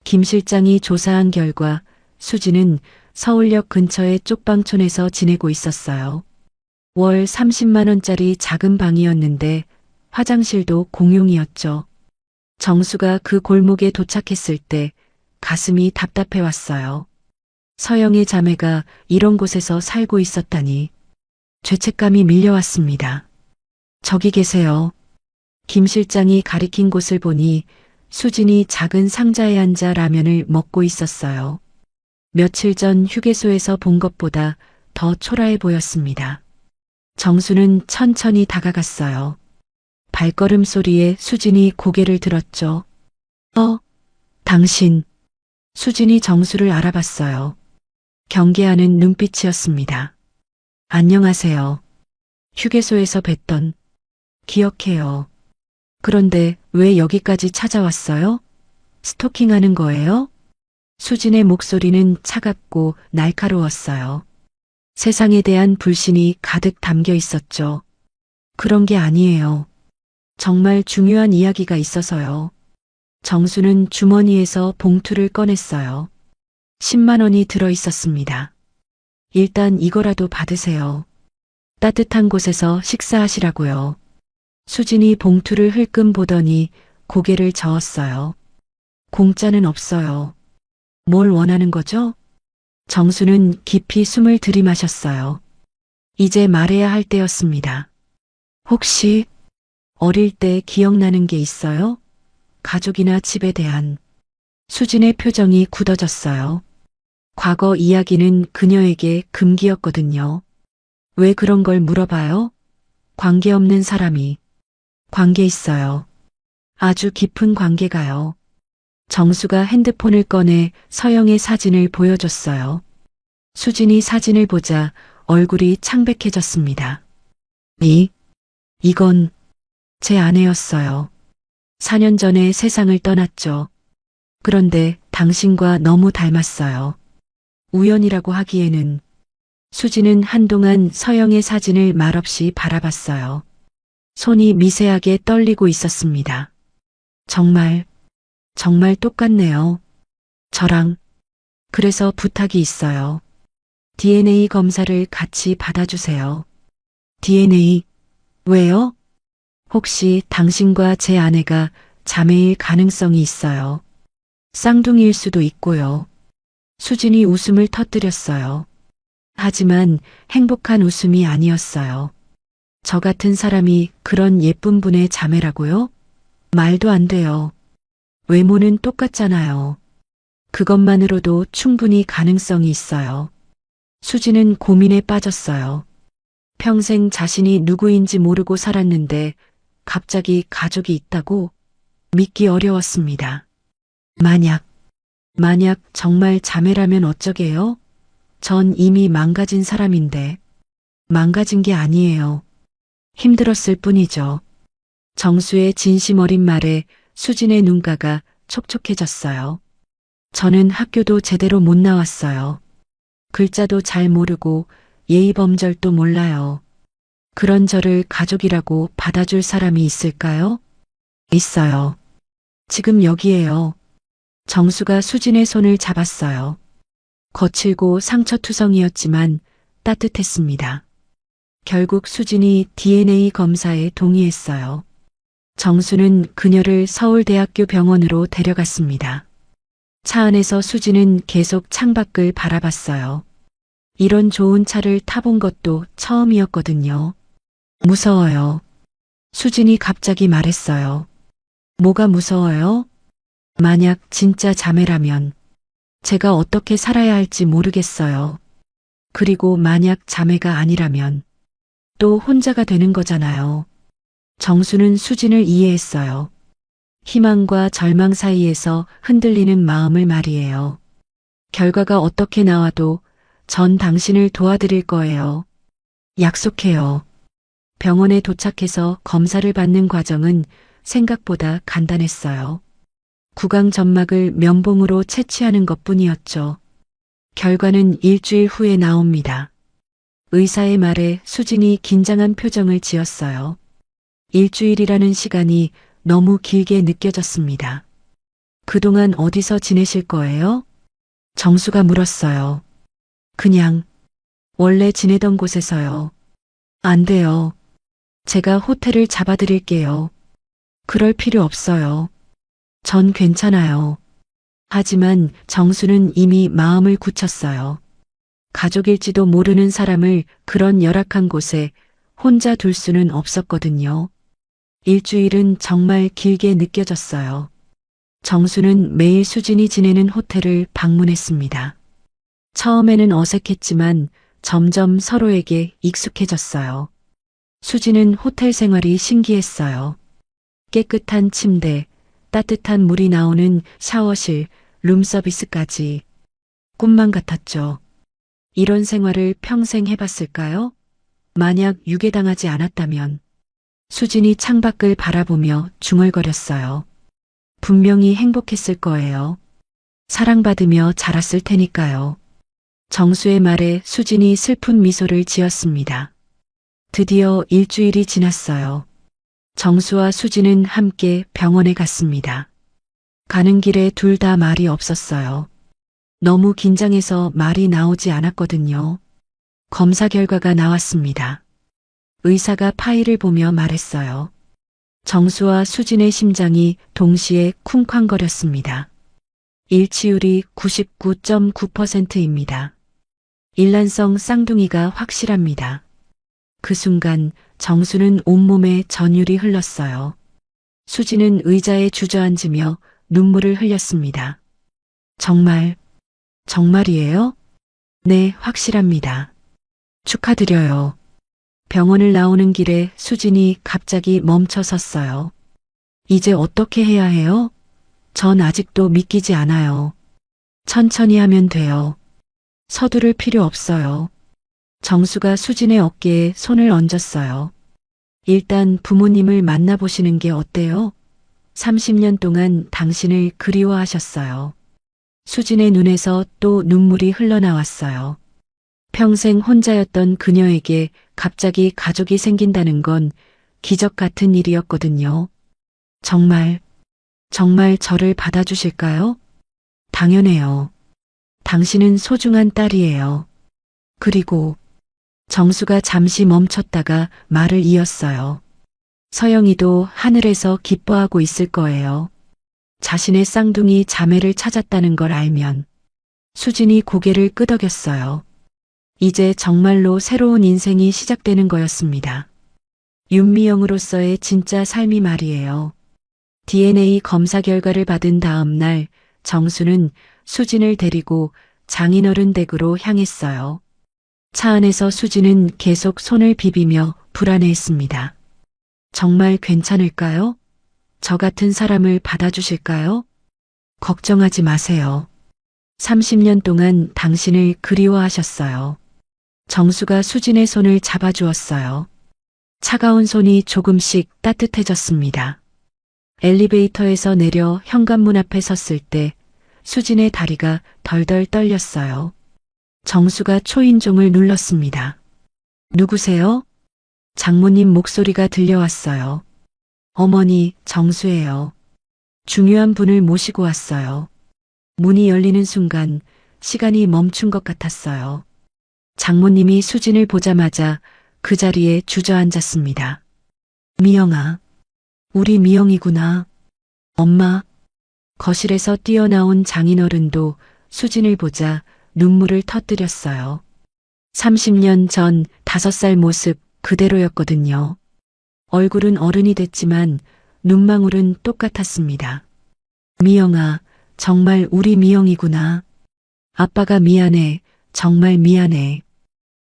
김 실장이 조사한 결과 수지는 서울역 근처의 쪽방촌에서 지내고 있었어요. 월 30만 원짜리 작은 방이었는데 화장실도 공용이었죠. 정수가 그 골목에 도착했을 때 가슴이 답답해 왔어요. 서영의 자매가 이런 곳에서 살고 있었다니. 죄책감이 밀려왔습니다. 저기 계세요. 김 실장이 가리킨 곳을 보니 수진이 작은 상자에 앉아 라면을 먹고 있었어요. 며칠 전 휴게소에서 본 것보다 더 초라해 보였습니다. 정수는 천천히 다가갔어요. 발걸음 소리에 수진이 고개를 들었죠. 당신. 수진이 정수를 알아봤어요. 경계하는 눈빛이었습니다. 안녕하세요. 휴게소에서 뵀던. 기억해요. 그런데 왜 여기까지 찾아왔어요? 스토킹하는 거예요? 수진의 목소리는 차갑고 날카로웠어요. 세상에 대한 불신이 가득 담겨 있었죠. 그런 게 아니에요. 정말 중요한 이야기가 있어서요. 정수는 주머니에서 봉투를 꺼냈어요. 10만 원이 들어 있었습니다. 일단 이거라도 받으세요. 따뜻한 곳에서 식사하시라고요. 수진이 봉투를 흘끔 보더니 고개를 저었어요. 공짜는 없어요. 뭘 원하는 거죠? 정수는 깊이 숨을 들이마셨어요. 이제 말해야 할 때였습니다. 혹시 어릴 때 기억나는 게 있어요? 가족이나 집에 대한. 수진의 표정이 굳어졌어요. 과거 이야기는 그녀에게 금기였거든요. 왜 그런 걸 물어봐요? 관계없는 사람이. 관계 있어요. 아주 깊은 관계가요. 정수가 핸드폰을 꺼내 서영의 사진을 보여줬어요. 수진이 사진을 보자 얼굴이 창백해졌습니다. 이건 제 아내였어요. 4년 전에 세상을 떠났죠. 그런데 당신과 너무 닮았어요. 우연이라고 하기에는. 수지는 한동안 서영의 사진을 말없이 바라봤어요. 손이 미세하게 떨리고 있었습니다. 정말 똑같네요. 저랑. 그래서 부탁이 있어요. DNA 검사를 같이 받아주세요. DNA? 왜요? 혹시 당신과 제 아내가 자매일 가능성이 있어요. 쌍둥이일 수도 있고요. 수진이 웃음을 터뜨렸어요. 하지만 행복한 웃음이 아니었어요. 저 같은 사람이 그런 예쁜 분의 자매라고요? 말도 안 돼요. 외모는 똑같잖아요. 그것만으로도 충분히 가능성이 있어요. 수지는 고민에 빠졌어요. 평생 자신이 누구인지 모르고 살았는데 갑자기 가족이 있다고 믿기 어려웠습니다. 만약 정말 자매라면 어쩌게요? 전 이미 망가진 사람인데 망가진 게 아니에요. 힘들었을 뿐이죠. 정수의 진심 어린 말에 수진의 눈가가 촉촉해졌어요. 저는 학교도 제대로 못 나왔어요. 글자도 잘 모르고 예의범절도 몰라요. 그런 저를 가족이라고 받아줄 사람이 있을까요? 있어요. 지금 여기에요. 정수가 수진의 손을 잡았어요. 거칠고 상처투성이었지만 따뜻했습니다. 결국 수진이 DNA 검사에 동의했어요. 정수는 그녀를 서울대학교 병원으로 데려갔습니다. 차 안에서 수진은 계속 창밖을 바라봤어요. 이런 좋은 차를 타본 것도 처음이었거든요. 무서워요. 수진이 갑자기 말했어요. 뭐가 무서워요? 만약 진짜 자매라면 제가 어떻게 살아야 할지 모르겠어요. 그리고 만약 자매가 아니라면 또 혼자가 되는 거잖아요. 정수는 수진을 이해했어요. 희망과 절망 사이에서 흔들리는 마음을 말이에요. 결과가 어떻게 나와도 전 당신을 도와드릴 거예요. 약속해요. 병원에 도착해서 검사를 받는 과정은 생각보다 간단했어요. 구강 점막을 면봉으로 채취하는 것뿐이었죠. 결과는 일주일 후에 나옵니다. 의사의 말에 수진이 긴장한 표정을 지었어요. 일주일이라는 시간이 너무 길게 느껴졌습니다. 그동안 어디서 지내실 거예요? 정수가 물었어요. 그냥 원래 지내던 곳에서요. 안 돼요. 제가 호텔을 잡아드릴게요. 그럴 필요 없어요. 전 괜찮아요. 하지만 정수는 이미 마음을 굳혔어요. 가족일지도 모르는 사람을 그런 열악한 곳에 혼자 둘 수는 없었거든요. 일주일은 정말 길게 느껴졌어요. 정수는 매일 수진이 지내는 호텔을 방문했습니다. 처음에는 어색했지만 점점 서로에게 익숙해졌어요. 수진은 호텔 생활이 신기했어요. 깨끗한 침대, 따뜻한 물이 나오는 샤워실, 룸서비스까지 꿈만 같았죠. 이런 생활을 평생 해봤을까요? 만약 유괴당하지 않았다면. 수진이 창밖을 바라보며 중얼거렸어요. 분명히 행복했을 거예요. 사랑받으며 자랐을 테니까요. 정수의 말에 수진이 슬픈 미소를 지었습니다. 드디어 일주일이 지났어요. 정수와 수진은 함께 병원에 갔습니다. 가는 길에 둘 다 말이 없었어요. 너무 긴장해서 말이 나오지 않았거든요. 검사 결과가 나왔습니다. 의사가 파일을 보며 말했어요. 정수와 수진의 심장이 동시에 쿵쾅거렸습니다. 일치율이 99.9%입니다. 일란성 쌍둥이가 확실합니다. 그 순간 정수는 온몸에 전율이 흘렀어요. 수진은 의자에 주저앉으며 눈물을 흘렸습니다. 정말이에요? 네, 확실합니다. 축하드려요. 병원을 나오는 길에 수진이 갑자기 멈춰 섰어요. 이제 어떻게 해야 해요? 전 아직도 믿기지 않아요. 천천히 하면 돼요. 서두를 필요 없어요. 정수가 수진의 어깨에 손을 얹었어요. 일단 부모님을 만나보시는 게 어때요? 30년 동안 당신을 그리워하셨어요. 수진의 눈에서 또 눈물이 흘러나왔어요. 평생 혼자였던 그녀에게 갑자기 가족이 생긴다는 건 기적 같은 일이었거든요. 정말 저를 받아주실까요? 당연해요. 당신은 소중한 딸이에요. 그리고 정수가 잠시 멈췄다가 말을 이었어요. 서영이도 하늘에서 기뻐하고 있을 거예요. 자신의 쌍둥이 자매를 찾았다는 걸 알면 수진이 고개를 끄덕였어요. 이제 정말로 새로운 인생이 시작되는 거였습니다. 윤미영으로서의 진짜 삶이 말이에요. DNA 검사 결과를 받은 다음 날 정수는 수진을 데리고 장인어른 댁으로 향했어요. 차 안에서 수진은 계속 손을 비비며 불안해했습니다. 정말 괜찮을까요? 저 같은 사람을 받아주실까요? 걱정하지 마세요. 30년 동안 당신을 그리워하셨어요. 정수가 수진의 손을 잡아주었어요. 차가운 손이 조금씩 따뜻해졌습니다. 엘리베이터에서 내려 현관문 앞에 섰을 때 수진의 다리가 덜덜 떨렸어요. 정수가 초인종을 눌렀습니다. 누구세요? 장모님 목소리가 들려왔어요. 어머니, 정수예요. 중요한 분을 모시고 왔어요. 문이 열리는 순간 시간이 멈춘 것 같았어요. 장모님이 수진을 보자마자 그 자리에 주저앉았습니다. 미영아, 우리 미영이구나. 엄마. 거실에서 뛰어나온 장인어른도 수진을 보자 눈물을 터뜨렸어요. 30년 전 5살 모습 그대로였거든요. 얼굴은 어른이 됐지만 눈망울은 똑같았습니다. 미영아, 정말 우리 미영이구나. 아빠가 미안해. 정말 미안해.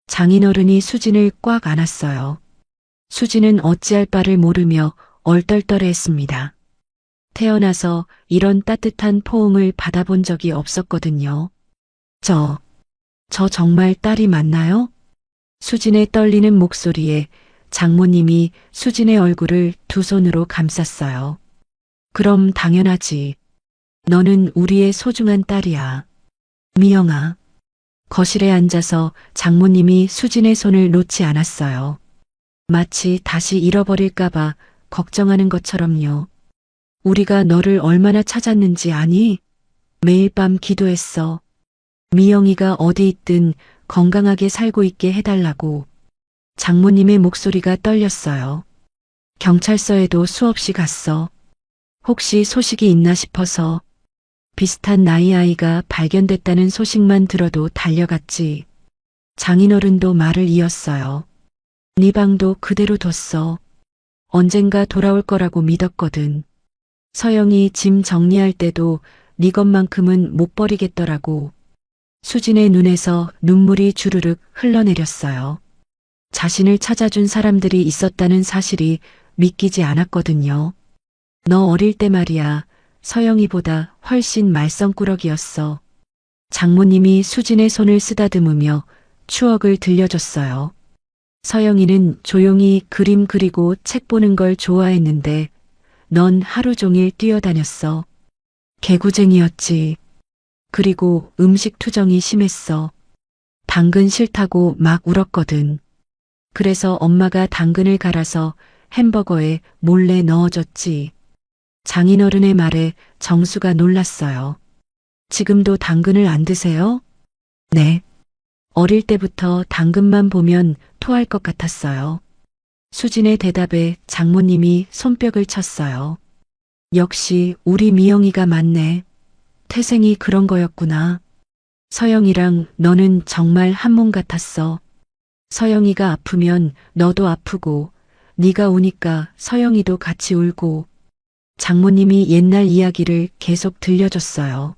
장인어른이 수진을 꽉 안았어요. 수진은 어찌할 바를 모르며 얼떨떨해했습니다. 태어나서 이런 따뜻한 포옹을 받아본 적이 없었거든요. 저 정말 딸이 맞나요? 수진의 떨리는 목소리에 장모님이 수진의 얼굴을 두 손으로 감쌌어요. 그럼 당연하지. 너는 우리의 소중한 딸이야. 미영아. 거실에 앉아서 장모님이 수진의 손을 놓지 않았어요. 마치 다시 잃어버릴까봐 걱정하는 것처럼요. 우리가 너를 얼마나 찾았는지 아니? 매일 밤 기도했어. 미영이가 어디 있든 건강하게 살고 있게 해달라고. 장모님의 목소리가 떨렸어요. 경찰서에도 수없이 갔어. 혹시 소식이 있나 싶어서. 비슷한 나이 아이가 발견됐다는 소식만 들어도 달려갔지. 장인어른도 말을 이었어요. 네 방도 그대로 뒀어. 언젠가 돌아올 거라고 믿었거든. 서영이 짐 정리할 때도 네 것만큼은 못 버리겠더라고. 수진의 눈에서 눈물이 주르륵 흘러내렸어요. 자신을 찾아준 사람들이 있었다는 사실이 믿기지 않았거든요. 너 어릴 때 말이야. 서영이보다 훨씬 말썽꾸러기였어. 장모님이 수진의 손을 쓰다듬으며 추억을 들려줬어요. 서영이는 조용히 그림 그리고 책 보는 걸 좋아했는데 넌 하루 종일 뛰어다녔어. 개구쟁이였지. 그리고 음식 투정이 심했어. 당근 싫다고 막 울었거든. 그래서 엄마가 당근을 갈아서 햄버거에 몰래 넣어줬지. 장인어른의 말에 정수가 놀랐어요. 지금도 당근을 안 드세요? 네. 어릴 때부터 당근만 보면 토할 것 같았어요. 수진의 대답에 장모님이 손뼉을 쳤어요. 역시 우리 미영이가 맞네. 태생이 그런 거였구나. 서영이랑 너는 정말 한 몸 같았어. 서영이가 아프면 너도 아프고, 네가 우니까 서영이도 같이 울고. 장모님이 옛날 이야기를 계속 들려줬어요.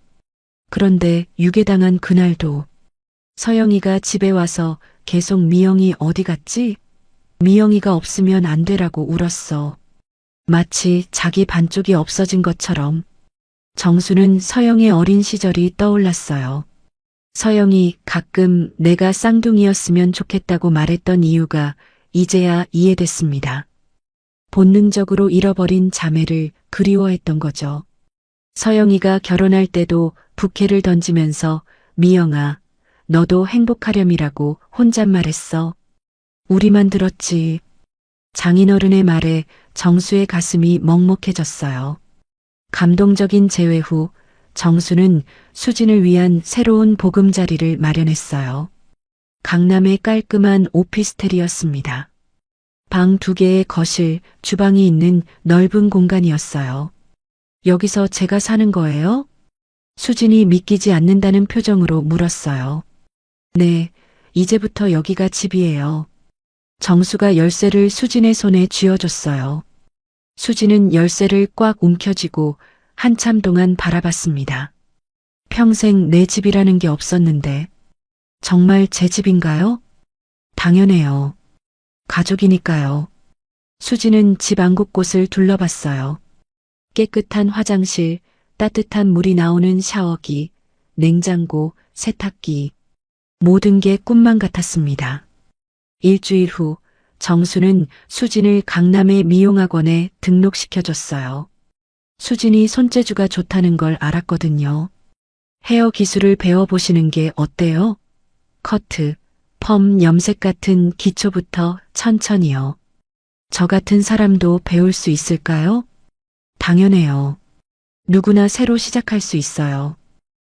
그런데 유괴당한 그날도 서영이가 집에 와서 계속 미영이 어디 갔지? 미영이가 없으면 안 되라고 울었어. 마치 자기 반쪽이 없어진 것처럼. 정수는 서영의 어린 시절이 떠올랐어요. 서영이 가끔 내가 쌍둥이였으면 좋겠다고 말했던 이유가 이제야 이해됐습니다. 본능적으로 잃어버린 자매를 그리워했던 거죠. 서영이가 결혼할 때도 부케를 던지면서 미영아, 너도 행복하렴이라고 혼잣말했어. 우리만 들었지. 장인어른의 말에 정수의 가슴이 먹먹해졌어요. 감동적인 재회 후 정수는 수진을 위한 새로운 보금자리를 마련했어요. 강남의 깔끔한 오피스텔이었습니다. 방 2개의 거실, 주방이 있는 넓은 공간이었어요. 여기서 제가 사는 거예요? 수진이 믿기지 않는다는 표정으로 물었어요. 네, 이제부터 여기가 집이에요. 정수가 열쇠를 수진의 손에 쥐어줬어요. 수진은 열쇠를 꽉 움켜쥐고 한참 동안 바라봤습니다. 평생 내 집이라는 게 없었는데 정말 제 집인가요? 당연해요. 가족이니까요. 수진은 집 안 곳곳을 둘러봤어요. 깨끗한 화장실, 따뜻한 물이 나오는 샤워기, 냉장고, 세탁기. 모든 게 꿈만 같았습니다. 일주일 후 정수는 수진을 강남의 미용학원에 등록시켜줬어요. 수진이 손재주가 좋다는 걸 알았거든요. 헤어 기술을 배워보시는 게 어때요? 커트, 펌, 염색 같은 기초부터 천천히요. 저 같은 사람도 배울 수 있을까요? 당연해요. 누구나 새로 시작할 수 있어요.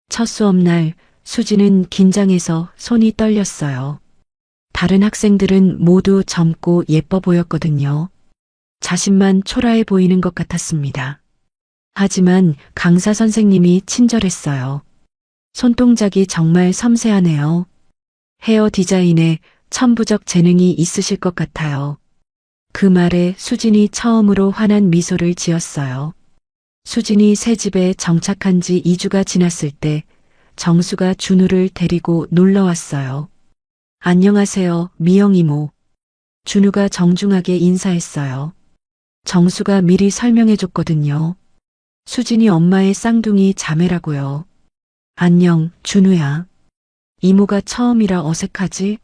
첫 수업날 수진은 긴장해서 손이 떨렸어요. 다른 학생들은 모두 젊고 예뻐 보였거든요. 자신만 초라해 보이는 것 같았습니다. 하지만 강사 선생님이 친절했어요. 손동작이 정말 섬세하네요. 헤어 디자인에 천부적 재능이 있으실 것 같아요. 그 말에 수진이 처음으로 환한 미소를 지었어요. 수진이 새 집에 정착한 지 2주가 지났을 때 정수가 준우를 데리고 놀러 왔어요. 안녕하세요, 미영 이모. 준우가 정중하게 인사했어요. 정수가 미리 설명해줬거든요. 수진이 엄마의 쌍둥이 자매라고요. 안녕, 준우야. 이모가 처음이라 어색하지?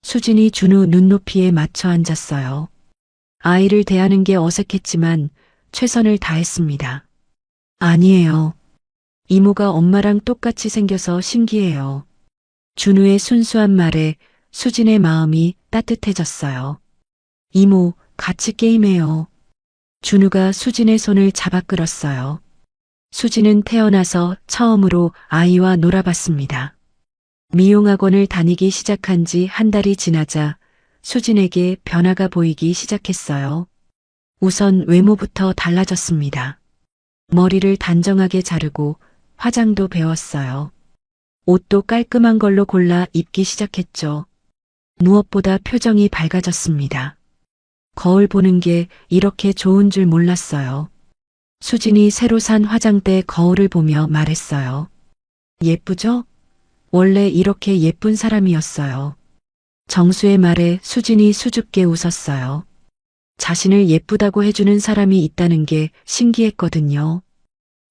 수진이 준우 눈높이에 맞춰 앉았어요. 아이를 대하는 게 어색했지만 최선을 다했습니다. 아니에요. 이모가 엄마랑 똑같이 생겨서 신기해요. 준우의 순수한 말에 수진의 마음이 따뜻해졌어요. 이모, 같이 게임해요. 준우가 수진의 손을 잡아 끌었어요. 수진은 태어나서 처음으로 아이와 놀아봤습니다. 미용학원을 다니기 시작한 지 한 달이 지나자 수진에게 변화가 보이기 시작했어요. 우선 외모부터 달라졌습니다. 머리를 단정하게 자르고 화장도 배웠어요. 옷도 깔끔한 걸로 골라 입기 시작했죠. 무엇보다 표정이 밝아졌습니다. 거울 보는 게 이렇게 좋은 줄 몰랐어요. 수진이 새로 산 화장대 거울을 보며 말했어요. 예쁘죠? 원래 이렇게 예쁜 사람이었어요. 정수의 말에 수진이 수줍게 웃었어요. 자신을 예쁘다고 해주는 사람이 있다는 게 신기했거든요.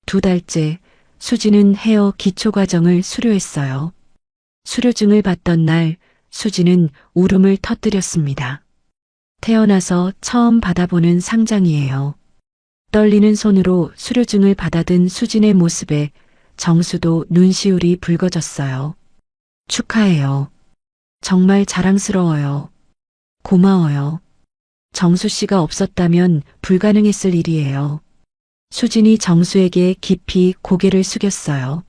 2달째 수진은 헤어 기초 과정을 수료했어요. 수료증을 받던 날 수진은 울음을 터뜨렸습니다. 태어나서 처음 받아보는 상장이에요. 떨리는 손으로 수료증을 받아든 수진의 모습에 정수도 눈시울이 붉어졌어요. 축하해요. 정말 자랑스러워요. 고마워요. 정수 씨가 없었다면 불가능했을 일이에요. 수진이 정수에게 깊이 고개를 숙였어요.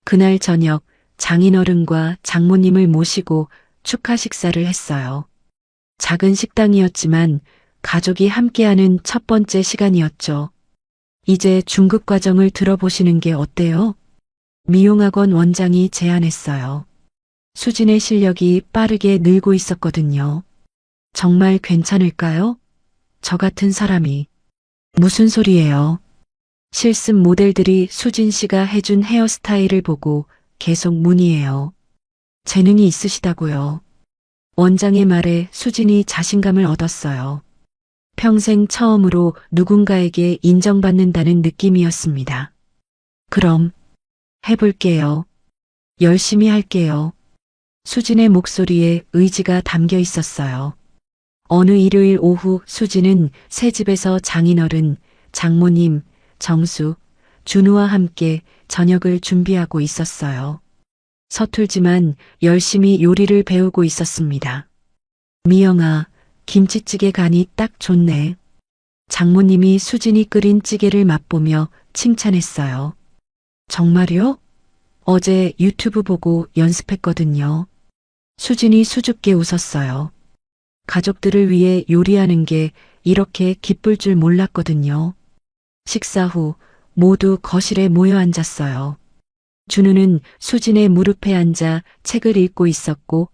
그날 저녁 장인어른과 장모님을 모시고 축하 식사를 했어요. 작은 식당이었지만 가족이 함께하는 첫 번째 시간이었죠. 이제 중급 과정을 들어보시는 게 어때요? 미용학원 원장이 제안했어요. 수진의 실력이 빠르게 늘고 있었거든요. 정말 괜찮을까요? 저 같은 사람이. 무슨 소리예요? 실습 모델들이 수진 씨가 해준 헤어스타일을 보고 계속 문의해요. 재능이 있으시다고요. 원장의 말에 수진이 자신감을 얻었어요. 평생 처음으로 누군가에게 인정받는다는 느낌이었습니다. 그럼 해볼게요. 열심히 할게요. 수진의 목소리에 의지가 담겨 있었어요. 어느 일요일 오후 수진은 새 집에서 장인어른, 장모님, 정수, 준우와 함께 저녁을 준비하고 있었어요. 서툴지만 열심히 요리를 배우고 있었습니다. 미영아, 김치찌개 간이 딱 좋네. 장모님이 수진이 끓인 찌개를 맛보며 칭찬했어요. 정말요? 어제 유튜브 보고 연습했거든요. 수진이 수줍게 웃었어요. 가족들을 위해 요리하는 게 이렇게 기쁠 줄 몰랐거든요. 식사 후 모두 거실에 모여 앉았어요. 준우는 수진의 무릎에 앉아 책을 읽고 있었고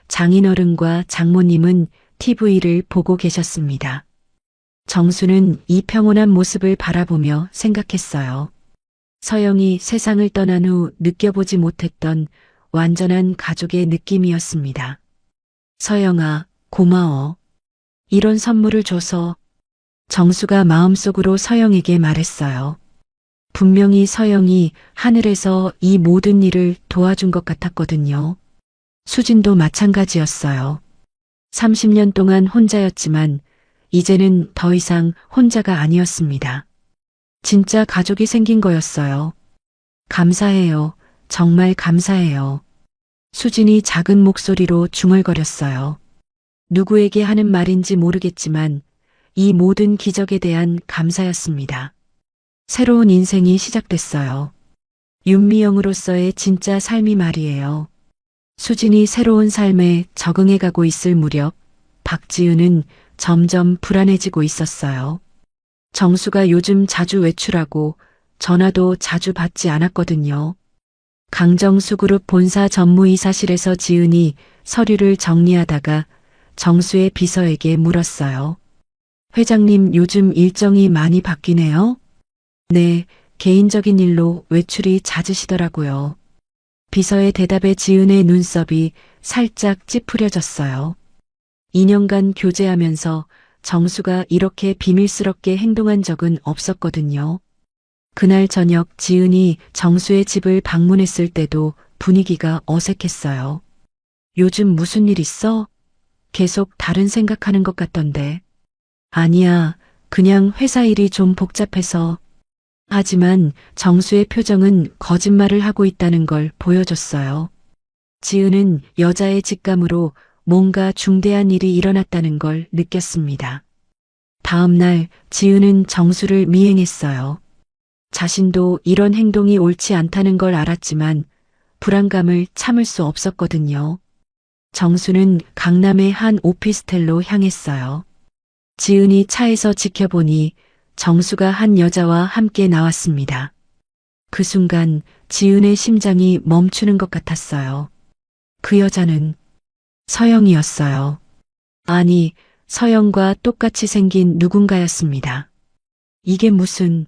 장인어른과 장모님은 TV를 보고 계셨습니다. 정수는 이 평온한 모습을 바라보며 생각했어요. 서영이 세상을 떠난 후 느껴보지 못했던 완전한 가족의 느낌이었습니다. 서영아, 고마워. 이런 선물을 줘서. 정수가 마음속으로 서영에게 말했어요. 분명히 서영이 하늘에서 이 모든 일을 도와준 것 같았거든요. 수진도 마찬가지였어요. 30년 동안 혼자였지만 이제는 더 이상 혼자가 아니었습니다. 진짜 가족이 생긴 거였어요. 감사해요. 정말 감사해요. 수진이 작은 목소리로 중얼거렸어요. 누구에게 하는 말인지 모르겠지만 이 모든 기적에 대한 감사였습니다. 새로운 인생이 시작됐어요. 윤미영으로서의 진짜 삶이 말이에요. 수진이 새로운 삶에 적응해가고 있을 무렵 박지은은 점점 불안해지고 있었어요. 정수가 요즘 자주 외출하고 전화도 자주 받지 않았거든요. 강정수 그룹 본사 전무이사실에서 지은이 서류를 정리하다가 정수의 비서에게 물었어요. 회장님, 요즘 일정이 많이 바뀌네요? 네, 개인적인 일로 외출이 잦으시더라고요. 비서의 대답에 지은의 눈썹이 살짝 찌푸려졌어요. 2년간 교제하면서 정수가 이렇게 비밀스럽게 행동한 적은 없었거든요. 그날 저녁 지은이 정수의 집을 방문했을 때도 분위기가 어색했어요. 요즘 무슨 일 있어? 계속 다른 생각하는 것 같던데. 아니야, 그냥 회사 일이 좀 복잡해서. 하지만 정수의 표정은 거짓말을 하고 있다는 걸 보여줬어요. 지은은 여자의 직감으로 뭔가 중대한 일이 일어났다는 걸 느꼈습니다. 다음 날 지은은 정수를 미행했어요. 자신도 이런 행동이 옳지 않다는 걸 알았지만 불안감을 참을 수 없었거든요. 정수는 강남의 한 오피스텔로 향했어요. 지은이 차에서 지켜보니 정수가 한 여자와 함께 나왔습니다. 그 순간 지은의 심장이 멈추는 것 같았어요. 그 여자는 서영이었어요. 아니, 서영과 똑같이 생긴 누군가였습니다. 이게 무슨...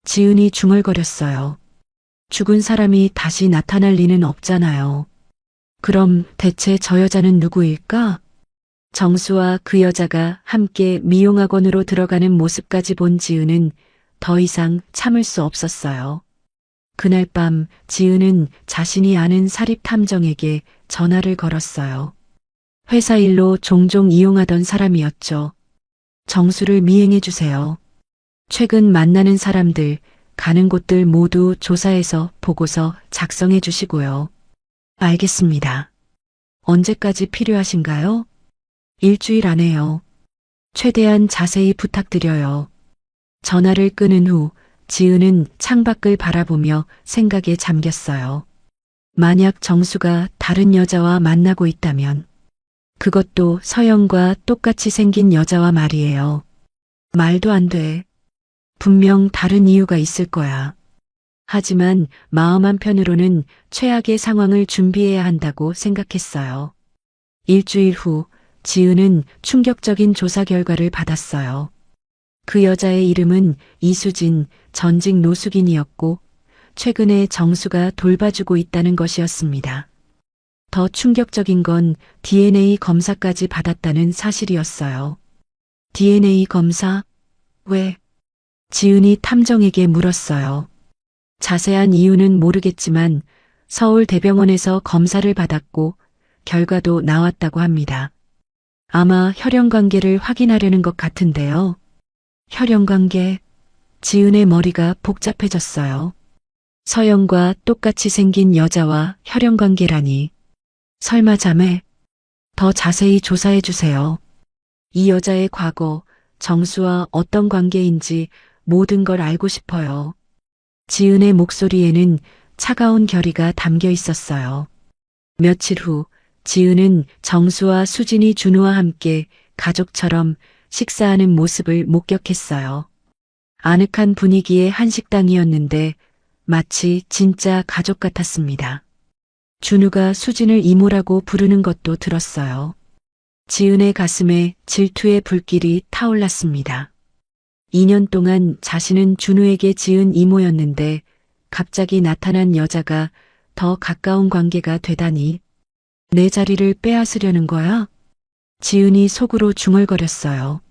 지은이 중얼거렸어요. 죽은 사람이 다시 나타날 리는 없잖아요. 그럼 대체 저 여자는 누구일까? 정수와 그 여자가 함께 미용학원으로 들어가는 모습까지 본 지은은 더 이상 참을 수 없었어요. 그날 밤 지은은 자신이 아는 사립탐정에게 전화를 걸었어요. 회사 일로 종종 이용하던 사람이었죠. 정수를 미행해 주세요. 최근 만나는 사람들, 가는 곳들 모두 조사해서 보고서 작성해 주시고요. 알겠습니다. 언제까지 필요하신가요? 일주일 안에요. 최대한 자세히 부탁드려요. 전화를 끊은 후 지은은 창밖을 바라보며 생각에 잠겼어요. 만약 정수가 다른 여자와 만나고 있다면, 그것도 서영과 똑같이 생긴 여자와 말이에요. 말도 안 돼. 분명 다른 이유가 있을 거야. 하지만 마음 한편으로는 최악의 상황을 준비해야 한다고 생각했어요. 일주일 후 지은은 충격적인 조사 결과를 받았어요. 그 여자의 이름은 이수진, 전직 노숙인이었고 최근에 정수가 돌봐주고 있다는 것이었습니다. 더 충격적인 건 DNA 검사까지 받았다는 사실이었어요. DNA 검사? 왜? 지은이 탐정에게 물었어요. 자세한 이유는 모르겠지만 서울대병원에서 검사를 받았고 결과도 나왔다고 합니다. 아마 혈연관계를 확인하려는 것 같은데요. 혈연관계? 지은의 머리가 복잡해졌어요. 서영과 똑같이 생긴 여자와 혈연관계라니. 설마 자매? 더 자세히 조사해 주세요. 이 여자의 과거, 정수와 어떤 관계인지 모든 걸 알고 싶어요. 지은의 목소리에는 차가운 결의가 담겨 있었어요. 며칠 후 지은은 정수와 수진이 준우와 함께 가족처럼 식사하는 모습을 목격했어요. 아늑한 분위기의 한식당이었는데 마치 진짜 가족 같았습니다. 준우가 수진을 이모라고 부르는 것도 들었어요. 지은의 가슴에 질투의 불길이 타올랐습니다. 2년 동안 자신은 준우에게 지은 이모였는데 갑자기 나타난 여자가 더 가까운 관계가 되다니. 내 자리를 빼앗으려는 거야? 지은이 속으로 중얼거렸어요.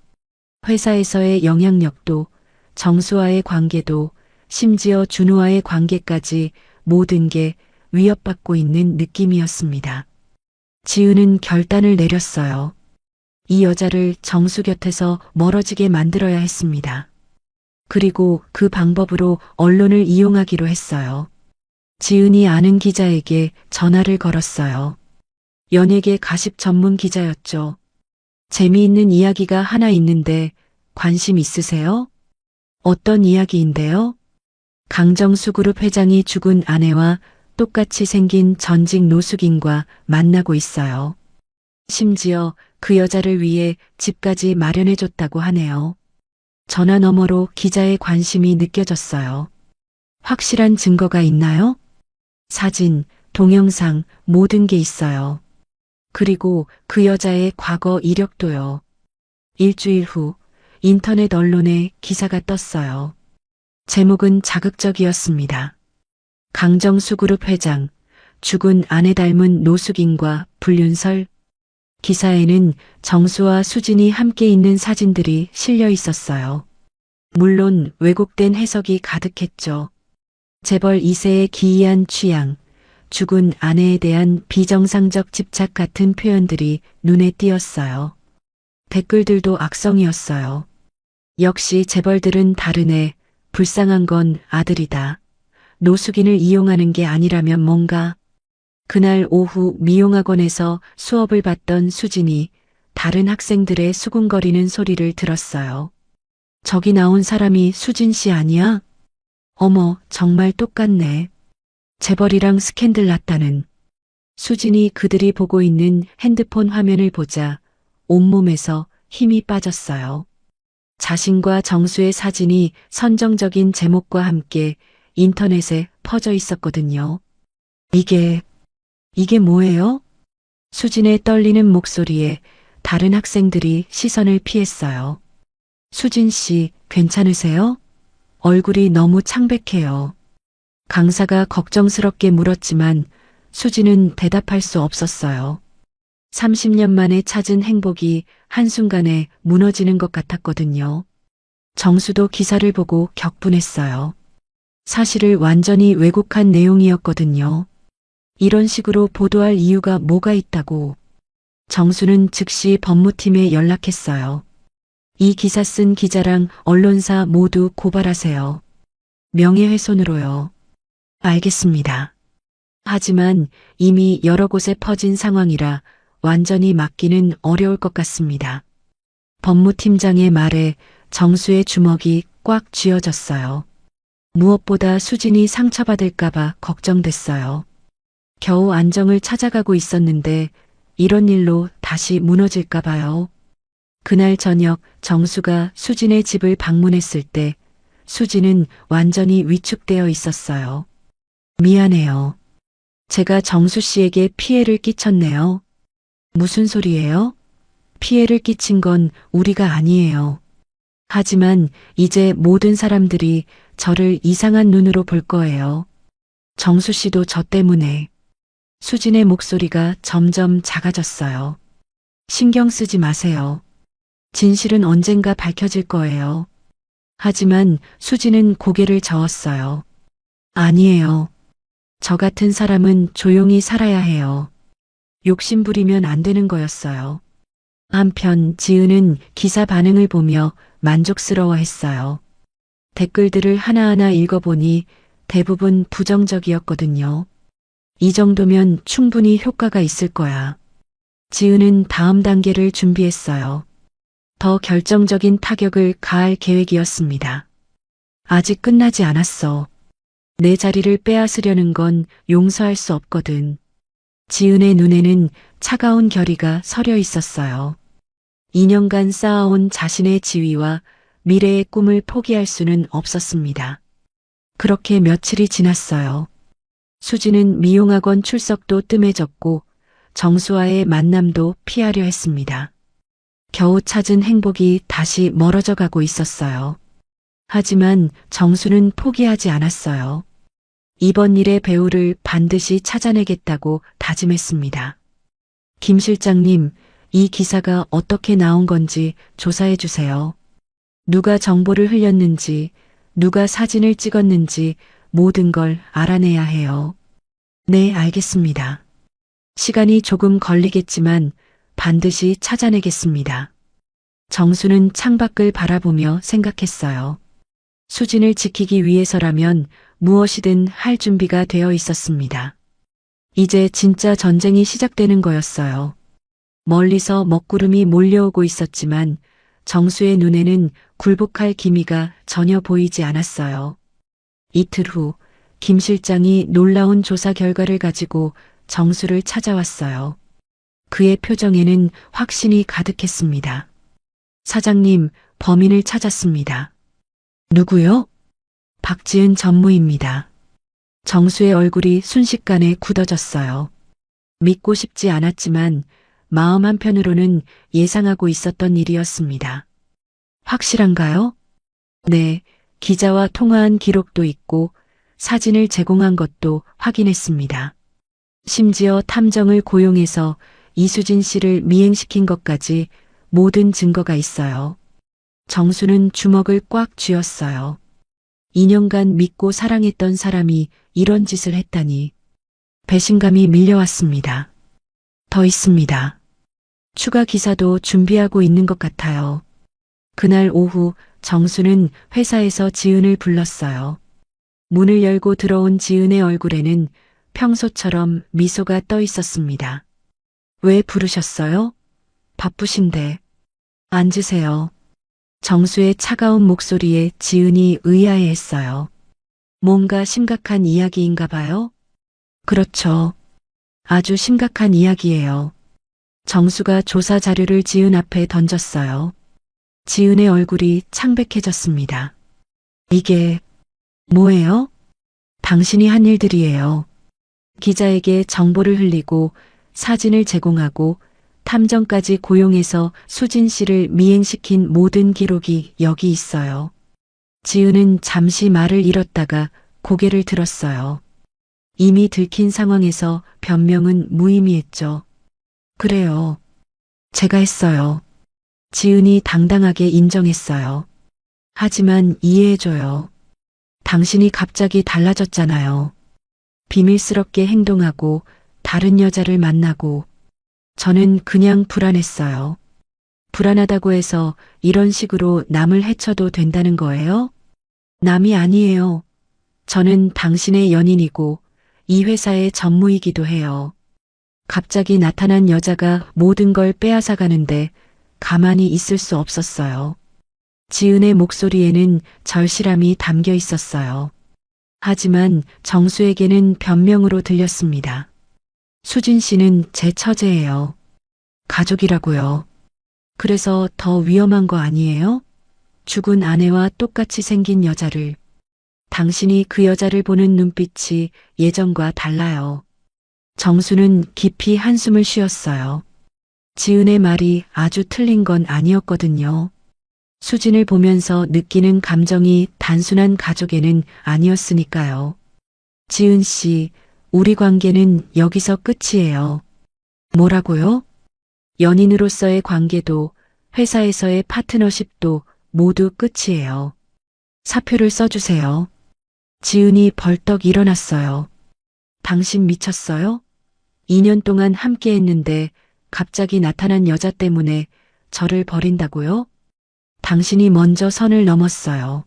회사에서의 영향력도, 정수와의 관계도, 심지어 준우와의 관계까지 모든 게 위협받고 있는 느낌이었습니다. 지은은 결단을 내렸어요. 이 여자를 정수 곁에서 멀어지게 만들어야 했습니다. 그리고 그 방법으로 언론을 이용하기로 했어요. 지은이 아는 기자에게 전화를 걸었어요. 연예계 가십 전문 기자였죠. 재미있는 이야기가 하나 있는데 관심 있으세요? 어떤 이야기인데요? 강정수 그룹 회장이 죽은 아내와 똑같이 생긴 전직 노숙인과 만나고 있어요. 심지어 그 여자를 위해 집까지 마련해줬다고 하네요. 전화 너머로 기자의 관심이 느껴졌어요. 확실한 증거가 있나요? 사진, 동영상, 모든 게 있어요. 그리고 그 여자의 과거 이력도요. 일주일 후 인터넷 언론에 기사가 떴어요. 제목은 자극적이었습니다. 강정수 그룹 회장, 죽은 아내 닮은 노숙인과 불륜설. 기사에는 정수와 수진이 함께 있는 사진들이 실려 있었어요. 물론 왜곡된 해석이 가득했죠. 재벌 2세의 기이한 취향, 죽은 아내에 대한 비정상적 집착 같은 표현들이 눈에 띄었어요. 댓글들도 악성이었어요. 역시 재벌들은 다르네. 불쌍한 건 아들이다. 노숙인을 이용하는 게 아니라면 뭔가. 그날 오후 미용학원에서 수업을 받던 수진이 다른 학생들의 수군거리는 소리를 들었어요. 저기 나온 사람이 수진 씨 아니야? 어머, 정말 똑같네. 재벌이랑 스캔들 났다는. 수진이 그들이 보고 있는 핸드폰 화면을 보자 온몸에서 힘이 빠졌어요. 자신과 정수의 사진이 선정적인 제목과 함께 인터넷에 퍼져 있었거든요. 이게 뭐예요? 수진의 떨리는 목소리에 다른 학생들이 시선을 피했어요. 수진 씨, 괜찮으세요? 얼굴이 너무 창백해요. 강사가 걱정스럽게 물었지만 수진은 대답할 수 없었어요. 30년 만에 찾은 행복이 한순간에 무너지는 것 같았거든요. 정수도 기사를 보고 격분했어요. 사실을 완전히 왜곡한 내용이었거든요. 이런 식으로 보도할 이유가 뭐가 있다고. 정수는 즉시 법무팀에 연락했어요. 이 기사 쓴 기자랑 언론사 모두 고발하세요. 명예훼손으로요. 알겠습니다. 하지만 이미 여러 곳에 퍼진 상황이라 완전히 막기는 어려울 것 같습니다. 법무팀장의 말에 정수의 주먹이 꽉 쥐어졌어요. 무엇보다 수진이 상처받을까봐 걱정됐어요. 겨우 안정을 찾아가고 있었는데 이런 일로 다시 무너질까봐요. 그날 저녁 정수가 수진의 집을 방문했을 때 수진은 완전히 위축되어 있었어요. 미안해요. 제가 정수 씨에게 피해를 끼쳤네요. 무슨 소리예요? 피해를 끼친 건 우리가 아니에요. 하지만 이제 모든 사람들이 저를 이상한 눈으로 볼 거예요. 정수 씨도 저 때문에. 수진의 목소리가 점점 작아졌어요. 신경 쓰지 마세요. 진실은 언젠가 밝혀질 거예요. 하지만 수진은 고개를 저었어요. 아니에요. 저 같은 사람은 조용히 살아야 해요. 욕심 부리면 안 되는 거였어요. 한편 지은은 기사 반응을 보며 만족스러워했어요. 댓글들을 하나하나 읽어보니 대부분 부정적이었거든요. 이 정도면 충분히 효과가 있을 거야. 지은은 다음 단계를 준비했어요. 더 결정적인 타격을 가할 계획이었습니다. 아직 끝나지 않았어. 내 자리를 빼앗으려는 건 용서할 수 없거든. 지은의 눈에는 차가운 결의가 서려 있었어요. 2년간 쌓아온 자신의 지위와 미래의 꿈을 포기할 수는 없었습니다. 그렇게 며칠이 지났어요. 수지는 미용학원 출석도 뜸해졌고 정수와의 만남도 피하려 했습니다. 겨우 찾은 행복이 다시 멀어져 가고 있었어요. 하지만 정수는 포기하지 않았어요. 이번 일의 배우를 반드시 찾아내겠다고 다짐했습니다. 김 실장님, 이 기사가 어떻게 나온 건지 조사해 주세요. 누가 정보를 흘렸는지, 누가 사진을 찍었는지 모든 걸 알아내야 해요. 네, 알겠습니다. 시간이 조금 걸리겠지만 반드시 찾아내겠습니다. 정수는 창밖을 바라보며 생각했어요. 수진을 지키기 위해서라면 무엇이든 할 준비가 되어 있었습니다. 이제 진짜 전쟁이 시작되는 거였어요. 멀리서 먹구름이 몰려오고 있었지만 정수의 눈에는 굴복할 기미가 전혀 보이지 않았어요. 이틀 후 김 실장이 놀라운 조사 결과를 가지고 정수를 찾아왔어요. 그의 표정에는 확신이 가득했습니다. 사장님, 범인을 찾았습니다. 누구요? 박지은 전무입니다. 정수의 얼굴이 순식간에 굳어졌어요. 믿고 싶지 않았지만 마음 한편으로는 예상하고 있었던 일이었습니다. 확실한가요? 네, 기자와 통화한 기록도 있고 사진을 제공한 것도 확인했습니다. 심지어 탐정을 고용해서 이수진 씨를 미행시킨 것까지 모든 증거가 있어요. 정수는 주먹을 꽉 쥐었어요. 2년간 믿고 사랑했던 사람이 이런 짓을 했다니. 배신감이 밀려왔습니다. 더 있습니다. 추가 기사도 준비하고 있는 것 같아요. 그날 오후 정수는 회사에서 지은을 불렀어요. 문을 열고 들어온 지은의 얼굴에는 평소처럼 미소가 떠 있었습니다. 왜 부르셨어요? 바쁘신데. 앉으세요. 정수의 차가운 목소리에 지은이 의아해했어요. 뭔가 심각한 이야기인가 봐요? 그렇죠. 아주 심각한 이야기예요. 정수가 조사 자료를 지은 앞에 던졌어요. 지은의 얼굴이 창백해졌습니다. 이게 뭐예요? 당신이 한 일들이에요. 기자에게 정보를 흘리고 사진을 제공하고 탐정까지 고용해서 수진 씨를 미행시킨 모든 기록이 여기 있어요. 지은은 잠시 말을 잃었다가 고개를 들었어요. 이미 들킨 상황에서 변명은 무의미했죠. 그래요. 제가 했어요. 지은이 당당하게 인정했어요. 하지만 이해해줘요. 당신이 갑자기 달라졌잖아요. 비밀스럽게 행동하고 다른 여자를 만나고 저는 그냥 불안했어요. 불안하다고 해서 이런 식으로 남을 해쳐도 된다는 거예요? 남이 아니에요. 저는 당신의 연인이고 이 회사의 전무이기도 해요. 갑자기 나타난 여자가 모든 걸 빼앗아 가는데 가만히 있을 수 없었어요. 지은의 목소리에는 절실함이 담겨 있었어요. 하지만 정수에게는 변명으로 들렸습니다. 수진 씨는 제 처제예요. 가족이라고요. 그래서 더 위험한 거 아니에요? 죽은 아내와 똑같이 생긴 여자를. 당신이 그 여자를 보는 눈빛이 예전과 달라요. 정수는 깊이 한숨을 쉬었어요. 지은의 말이 아주 틀린 건 아니었거든요. 수진을 보면서 느끼는 감정이 단순한 가족에는 아니었으니까요. 지은 씨, 우리 관계는 여기서 끝이에요. 뭐라고요? 연인으로서의 관계도 회사에서의 파트너십도 모두 끝이에요. 사표를 써주세요. 지은이 벌떡 일어났어요. 당신 미쳤어요? 2년 동안 함께 했는데 갑자기 나타난 여자 때문에 저를 버린다고요? 당신이 먼저 선을 넘었어요.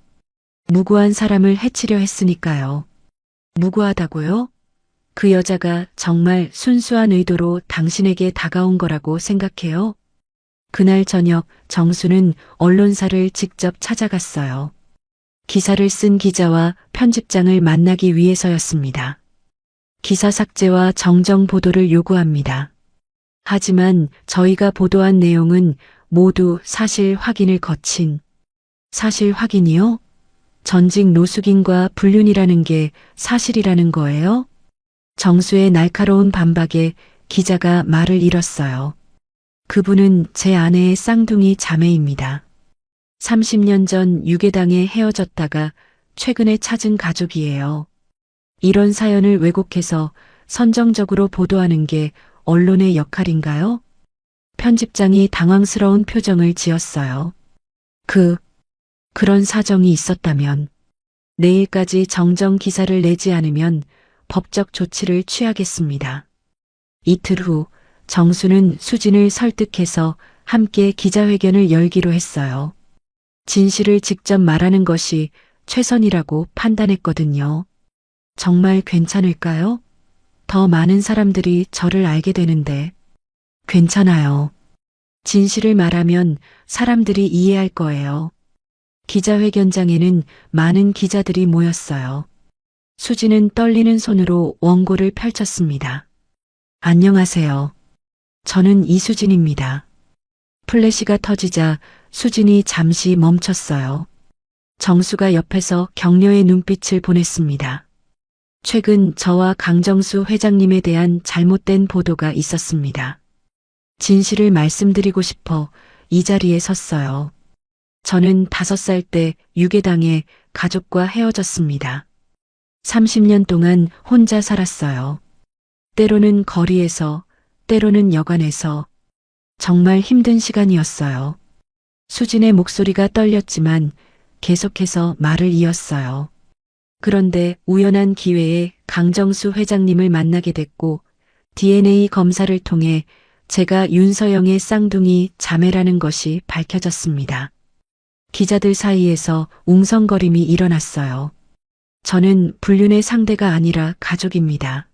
무고한 사람을 해치려 했으니까요. 무고하다고요? 그 여자가 정말 순수한 의도로 당신에게 다가온 거라고 생각해요? 그날 저녁 정수는 언론사를 직접 찾아갔어요. 기사를 쓴 기자와 편집장을 만나기 위해서였습니다. 기사 삭제와 정정 보도를 요구합니다. 하지만 저희가 보도한 내용은 모두 사실 확인을 거친. 사실 확인이요? 전직 노숙인과 불륜이라는 게 사실이라는 거예요? 정수의 날카로운 반박에 기자가 말을 잃었어요. 그분은 제 아내의 쌍둥이 자매입니다. 30년 전 유괴당해 헤어졌다가 최근에 찾은 가족이에요. 이런 사연을 왜곡해서 선정적으로 보도하는 게 언론의 역할인가요? 편집장이 당황스러운 표정을 지었어요. 그런 사정이 있었다면 내일까지 정정 기사를 내지 않으면 법적 조치를 취하겠습니다. 이틀 후 정수는 수진을 설득해서 함께 기자회견을 열기로 했어요. 진실을 직접 말하는 것이 최선이라고 판단했거든요. 정말 괜찮을까요? 더 많은 사람들이 저를 알게 되는데. 괜찮아요. 진실을 말하면 사람들이 이해할 거예요. 기자회견장에는 많은 기자들이 모였어요. 수지는 떨리는 손으로 원고를 펼쳤습니다. 안녕하세요. 저는 이수진입니다. 플래시가 터지자 수진이 잠시 멈췄어요. 정수가 옆에서 격려의 눈빛을 보냈습니다. 최근 저와 강정수 회장님에 대한 잘못된 보도가 있었습니다. 진실을 말씀드리고 싶어 이 자리에 섰어요. 저는 5살 때 유괴당해 가족과 헤어졌습니다. 30년 동안 혼자 살았어요. 때로는 거리에서, 때로는 여관에서. 정말 힘든 시간이었어요. 수진의 목소리가 떨렸지만 계속해서 말을 이었어요. 그런데 우연한 기회에 강정수 회장님을 만나게 됐고 DNA 검사를 통해 제가 윤서영의 쌍둥이 자매라는 것이 밝혀졌습니다. 기자들 사이에서 웅성거림이 일어났어요. 저는 불륜의 상대가 아니라 가족입니다.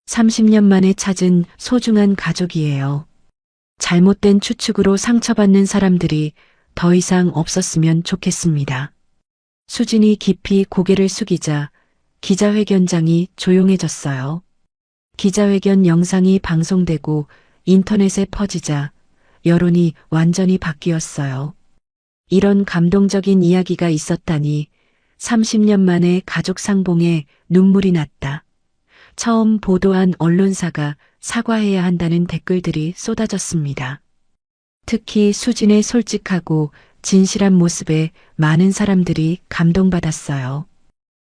30년 만에 찾은 소중한 가족이에요. 잘못된 추측으로 상처받는 사람들이 더 이상 없었으면 좋겠습니다. 수진이 깊이 고개를 숙이자 기자회견장이 조용해졌어요. 기자회견 영상이 방송되고 인터넷에 퍼지자 여론이 완전히 바뀌었어요. 이런 감동적인 이야기가 있었다니 30년 만에 가족 상봉에 눈물이 났다. 처음 보도한 언론사가 사과해야 한다는 댓글들이 쏟아졌습니다. 특히 수진의 솔직하고 진실한 모습에 많은 사람들이 감동받았어요.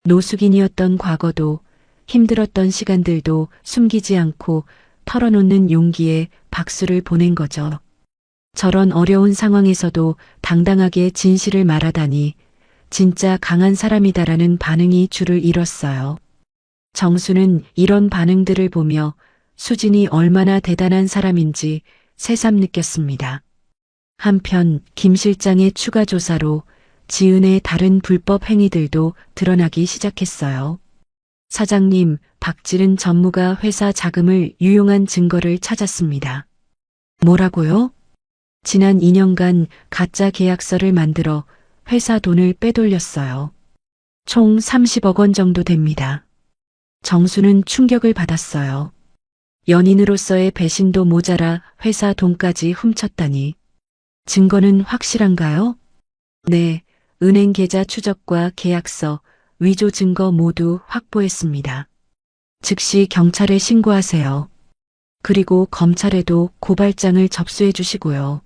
노숙인이었던 과거도 힘들었던 시간들도 숨기지 않고 털어놓는 용기에 박수를 보낸 거죠. 저런 어려운 상황에서도 당당하게 진실을 말하다니 진짜 강한 사람이다라는 반응이 줄을 이뤘어요. 정수는 이런 반응들을 보며 수진이 얼마나 대단한 사람인지 새삼 느꼈습니다. 한편 김 실장의 추가 조사로 지은의 다른 불법 행위들도 드러나기 시작했어요. 사장님, 박지른 전무가 회사 자금을 유용한 증거를 찾았습니다. 뭐라고요? 지난 2년간 가짜 계약서를 만들어 회사 돈을 빼돌렸어요. 총 30억 원 정도 됩니다. 정수는 충격을 받았어요. 연인으로서의 배신도 모자라 회사 돈까지 훔쳤다니. 증거는 확실한가요? 네, 은행 계좌 추적과 계약서, 위조 증거 모두 확보했습니다. 즉시 경찰에 신고하세요. 그리고 검찰에도 고발장을 접수해 주시고요.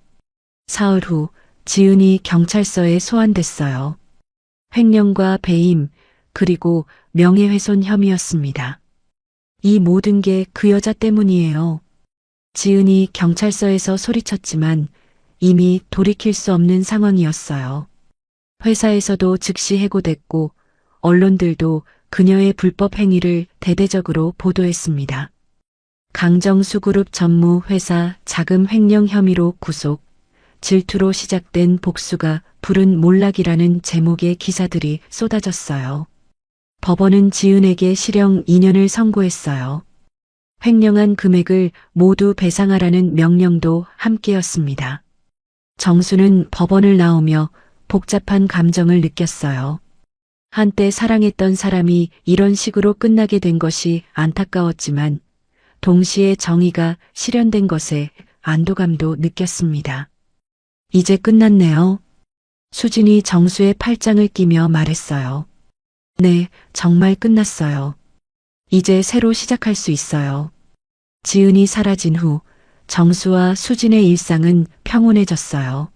사흘 후 지은이 경찰서에 소환됐어요. 횡령과 배임, 그리고 명예훼손 혐의였습니다. 이 모든 게 그 여자 때문이에요. 지은이 경찰서에서 소리쳤지만 이미 돌이킬 수 없는 상황이었어요. 회사에서도 즉시 해고됐고 언론들도 그녀의 불법 행위를 대대적으로 보도했습니다. 강정수 그룹 전무 회사 자금 횡령 혐의로 구속, 질투로 시작된 복수가 부른 몰락이라는 제목의 기사들이 쏟아졌어요. 법원은 지은에게 실형 2년을 선고했어요. 횡령한 금액을 모두 배상하라는 명령도 함께였습니다. 정수는 법원을 나오며 복잡한 감정을 느꼈어요. 한때 사랑했던 사람이 이런 식으로 끝나게 된 것이 안타까웠지만 동시에 정의가 실현된 것에 안도감도 느꼈습니다. 이제 끝났네요. 수진이 정수의 팔짱을 끼며 말했어요. 네, 정말 끝났어요. 이제 새로 시작할 수 있어요. 지은이 사라진 후 정수와 수진의 일상은 평온해졌어요.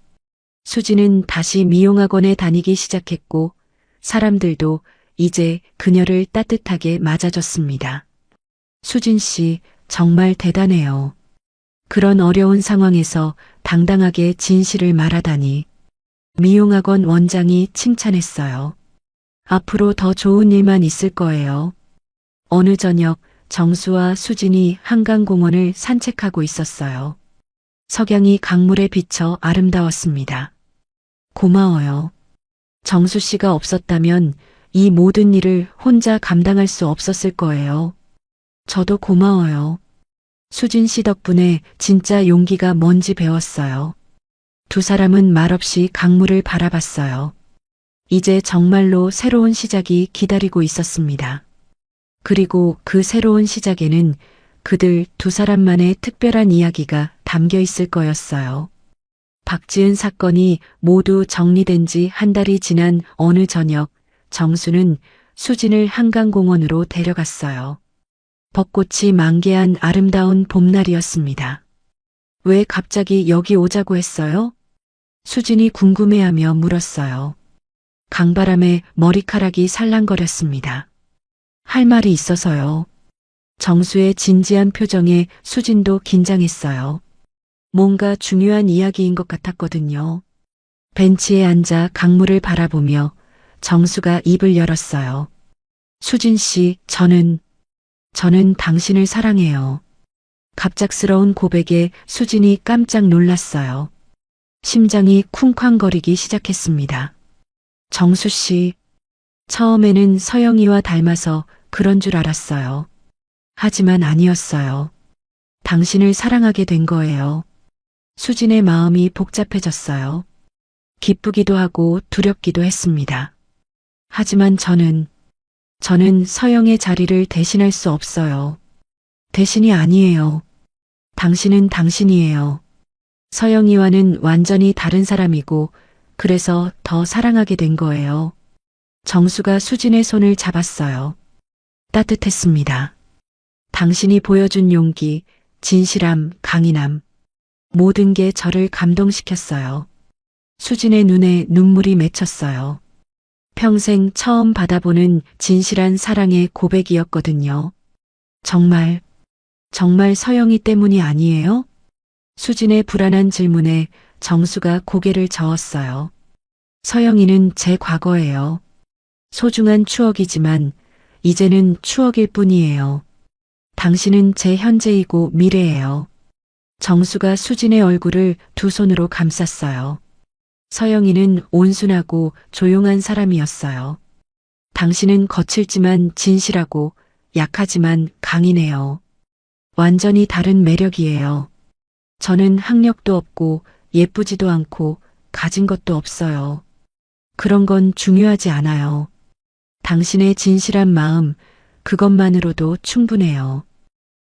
수진은 다시 미용학원에 다니기 시작했고 사람들도 이제 그녀를 따뜻하게 맞아줬습니다. 수진 씨, 정말 대단해요. 그런 어려운 상황에서 당당하게 진실을 말하다니. 미용학원 원장이 칭찬했어요. 앞으로 더 좋은 일만 있을 거예요. 어느 저녁 정수와 수진이 한강공원을 산책하고 있었어요. 석양이 강물에 비쳐 아름다웠습니다. 고마워요. 정수 씨가 없었다면 이 모든 일을 혼자 감당할 수 없었을 거예요. 저도 고마워요. 수진 씨 덕분에 진짜 용기가 뭔지 배웠어요. 두 사람은 말없이 강물을 바라봤어요. 이제 정말로 새로운 시작이 기다리고 있었습니다. 그리고 그 새로운 시작에는 그들 두 사람만의 특별한 이야기가 담겨 있을 거였어요. 박지은 사건이 모두 정리된 지 한 달이 지난 어느 저녁, 정수는 수진을 한강공원으로 데려갔어요. 벚꽃이 만개한 아름다운 봄날이었습니다. 왜 갑자기 여기 오자고 했어요? 수진이 궁금해하며 물었어요. 강바람에 머리카락이 살랑거렸습니다. 할 말이 있어서요. 정수의 진지한 표정에 수진도 긴장했어요. 뭔가 중요한 이야기인 것 같았거든요. 벤치에 앉아 강물을 바라보며 정수가 입을 열었어요. 수진 씨, 저는 당신을 사랑해요. 갑작스러운 고백에 수진이 깜짝 놀랐어요. 심장이 쿵쾅거리기 시작했습니다. 정수 씨, 처음에는 서영이와 닮아서 그런 줄 알았어요. 하지만 아니었어요. 당신을 사랑하게 된 거예요. 수진의 마음이 복잡해졌어요. 기쁘기도 하고 두렵기도 했습니다. 하지만 저는 서영의 자리를 대신할 수 없어요. 대신이 아니에요. 당신은 당신이에요. 서영이와는 완전히 다른 사람이고 그래서 더 사랑하게 된 거예요. 정수가 수진의 손을 잡았어요. 따뜻했습니다. 당신이 보여준 용기, 진실함, 강인함, 모든 게 저를 감동시켰어요. 수진의 눈에 눈물이 맺혔어요. 평생 처음 받아보는 진실한 사랑의 고백이었거든요. 정말 서영이 때문이 아니에요? 수진의 불안한 질문에 정수가 고개를 저었어요. 서영이는 제 과거예요. 소중한 추억이지만 이제는 추억일 뿐이에요. 당신은 제 현재이고 미래예요. 정수가 수진의 얼굴을 두 손으로 감쌌어요. 서영이는 온순하고 조용한 사람이었어요. 당신은 거칠지만 진실하고 약하지만 강인해요. 완전히 다른 매력이에요. 저는 학력도 없고 예쁘지도 않고 가진 것도 없어요. 그런 건 중요하지 않아요. 당신의 진실한 마음, 그것만으로도 충분해요.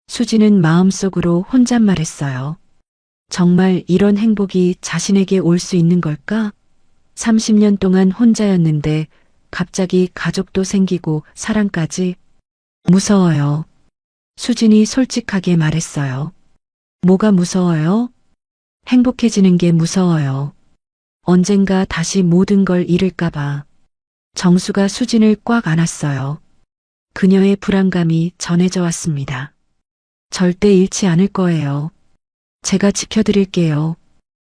수지는 마음속으로 혼잣말했어요. 정말 이런 행복이 자신에게 올 수 있는 걸까? 30년 동안 혼자였는데 갑자기 가족도 생기고 사랑까지. 무서워요. 수진이 솔직하게 말했어요. 뭐가 무서워요? 행복해지는 게 무서워요. 언젠가 다시 모든 걸 잃을까봐. 정수가 수진을 꽉 안았어요. 그녀의 불안감이 전해져 왔습니다. 절대 잃지 않을 거예요. 제가 지켜드릴게요.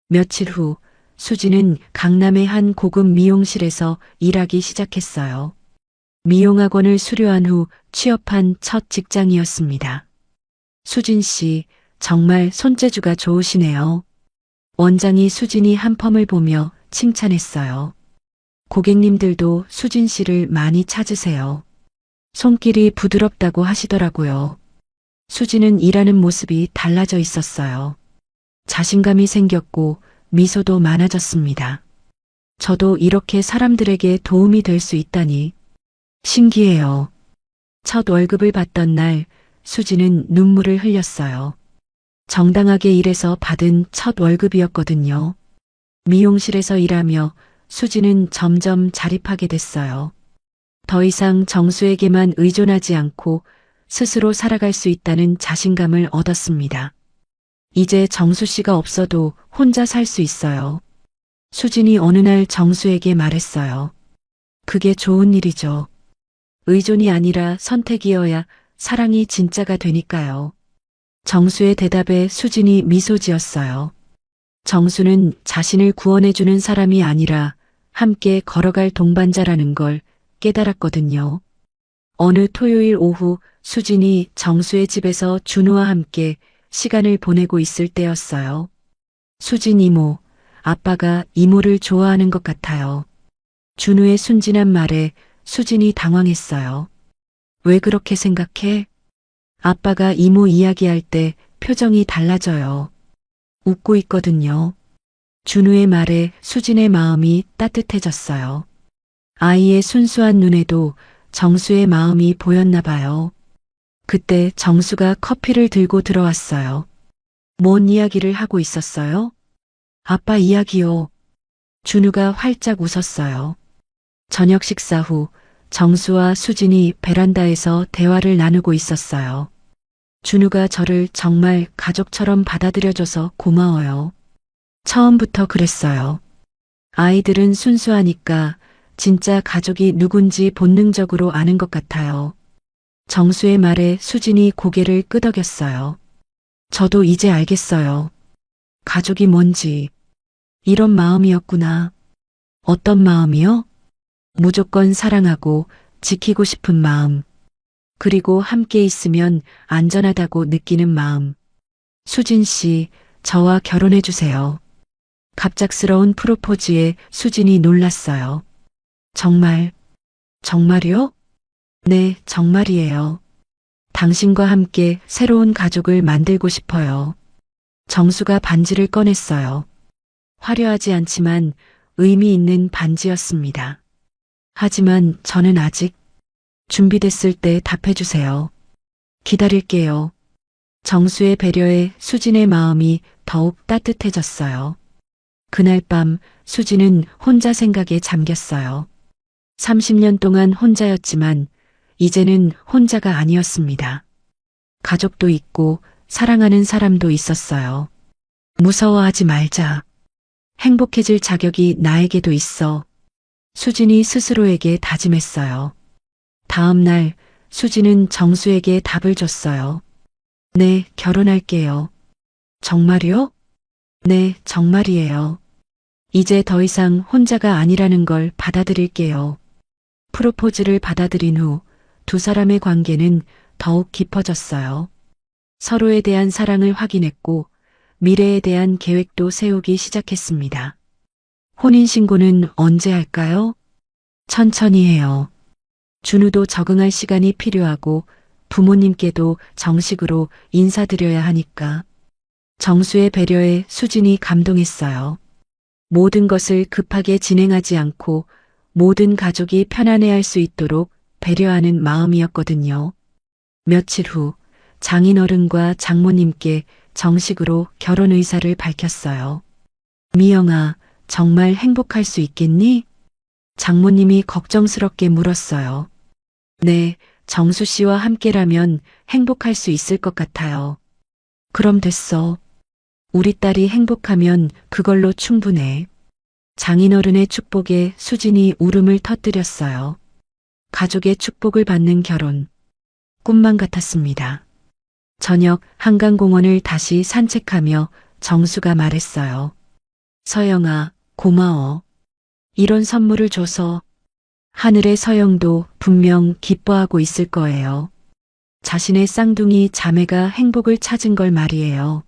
며칠 후 수진은 강남의 한 고급 미용실에서 일하기 시작했어요. 미용학원을 수료한 후 취업한 첫 직장이었습니다. 수진 씨, 정말 손재주가 좋으시네요. 원장이 수진이 한 펌을 보며 칭찬했어요. 고객님들도 수진 씨를 많이 찾으세요. 손길이 부드럽다고 하시더라고요. 수진은 일하는 모습이 달라져 있었어요. 자신감이 생겼고 미소도 많아졌습니다. 저도 이렇게 사람들에게 도움이 될 수 있다니 신기해요. 첫 월급을 받던 날 수진은 눈물을 흘렸어요. 정당하게 일해서 받은 첫 월급이었거든요. 미용실에서 일하며 수진은 점점 자립하게 됐어요. 더 이상 정수에게만 의존하지 않고 스스로 살아갈 수 있다는 자신감을 얻었습니다. 이제 정수 씨가 없어도 혼자 살 수 있어요. 수진이 어느 날 정수에게 말했어요. 그게 좋은 일이죠. 의존이 아니라 선택이어야 사랑이 진짜가 되니까요. 정수의 대답에 수진이 미소 지었어요. 정수는 자신을 구원해주는 사람이 아니라 함께 걸어갈 동반자라는 걸 깨달았거든요. 어느 토요일 오후 수진이 정수의 집에서 준우와 함께 시간을 보내고 있을 때였어요. 수진 이모, 아빠가 이모를 좋아하는 것 같아요. 준우의 순진한 말에 수진이 당황했어요. 왜 그렇게 생각해? 아빠가 이모 이야기할 때 표정이 달라져요. 웃고 있거든요. 준우의 말에 수진의 마음이 따뜻해졌어요. 아이의 순수한 눈에도 정수의 마음이 보였나 봐요. 그때 정수가 커피를 들고 들어왔어요. 뭔 이야기를 하고 있었어요? 아빠 이야기요. 준우가 활짝 웃었어요. 저녁 식사 후 정수와 수진이 베란다에서 대화를 나누고 있었어요. 준우가 저를 정말 가족처럼 받아들여줘서 고마워요. 처음부터 그랬어요. 아이들은 순수하니까 진짜 가족이 누군지 본능적으로 아는 것 같아요. 정수의 말에 수진이 고개를 끄덕였어요. 저도 이제 알겠어요. 가족이 뭔지. 이런 마음이었구나. 어떤 마음이요? 무조건 사랑하고 지키고 싶은 마음. 그리고 함께 있으면 안전하다고 느끼는 마음. 수진 씨, 저와 결혼해 주세요. 갑작스러운 프로포즈에 수진이 놀랐어요. 정말, 정말이요? 네, 정말이에요. 당신과 함께 새로운 가족을 만들고 싶어요. 정수가 반지를 꺼냈어요. 화려하지 않지만 의미 있는 반지였습니다. 하지만 저는 아직 준비됐을 때 답해주세요. 기다릴게요. 정수의 배려에 수진의 마음이 더욱 따뜻해졌어요. 그날 밤 수진은 혼자 생각에 잠겼어요. 30년 동안 혼자였지만 이제는 혼자가 아니었습니다. 가족도 있고 사랑하는 사람도 있었어요. 무서워하지 말자. 행복해질 자격이 나에게도 있어. 수진이 스스로에게 다짐했어요. 다음 날 수진은 정수에게 답을 줬어요. 네, 결혼할게요. 정말이요? 네, 정말이에요. 이제 더 이상 혼자가 아니라는 걸 받아들일게요. 프로포즈를 받아들인 후 두 사람의 관계는 더욱 깊어졌어요. 서로에 대한 사랑을 확인했고 미래에 대한 계획도 세우기 시작했습니다. 혼인신고는 언제 할까요? 천천히 해요. 준우도 적응할 시간이 필요하고 부모님께도 정식으로 인사드려야 하니까. 정수의 배려에 수진이 감동했어요. 모든 것을 급하게 진행하지 않고 모든 가족이 편안해할 수 있도록 배려하는 마음이었거든요. 며칠 후 장인어른과 장모님께 정식으로 결혼 의사를 밝혔어요. 미영아, 정말 행복할 수 있겠니? 장모님이 걱정스럽게 물었어요. 네, 정수 씨와 함께라면 행복할 수 있을 것 같아요. 그럼 됐어. 우리 딸이 행복하면 그걸로 충분해. 장인어른의 축복에 수진이 울음을 터뜨렸어요. 가족의 축복을 받는 결혼. 꿈만 같았습니다. 저녁 한강공원을 다시 산책하며 정수가 말했어요. 서영아, 고마워. 이런 선물을 줘서. 하늘의 서영도 분명 기뻐하고 있을 거예요. 자신의 쌍둥이 자매가 행복을 찾은 걸 말이에요.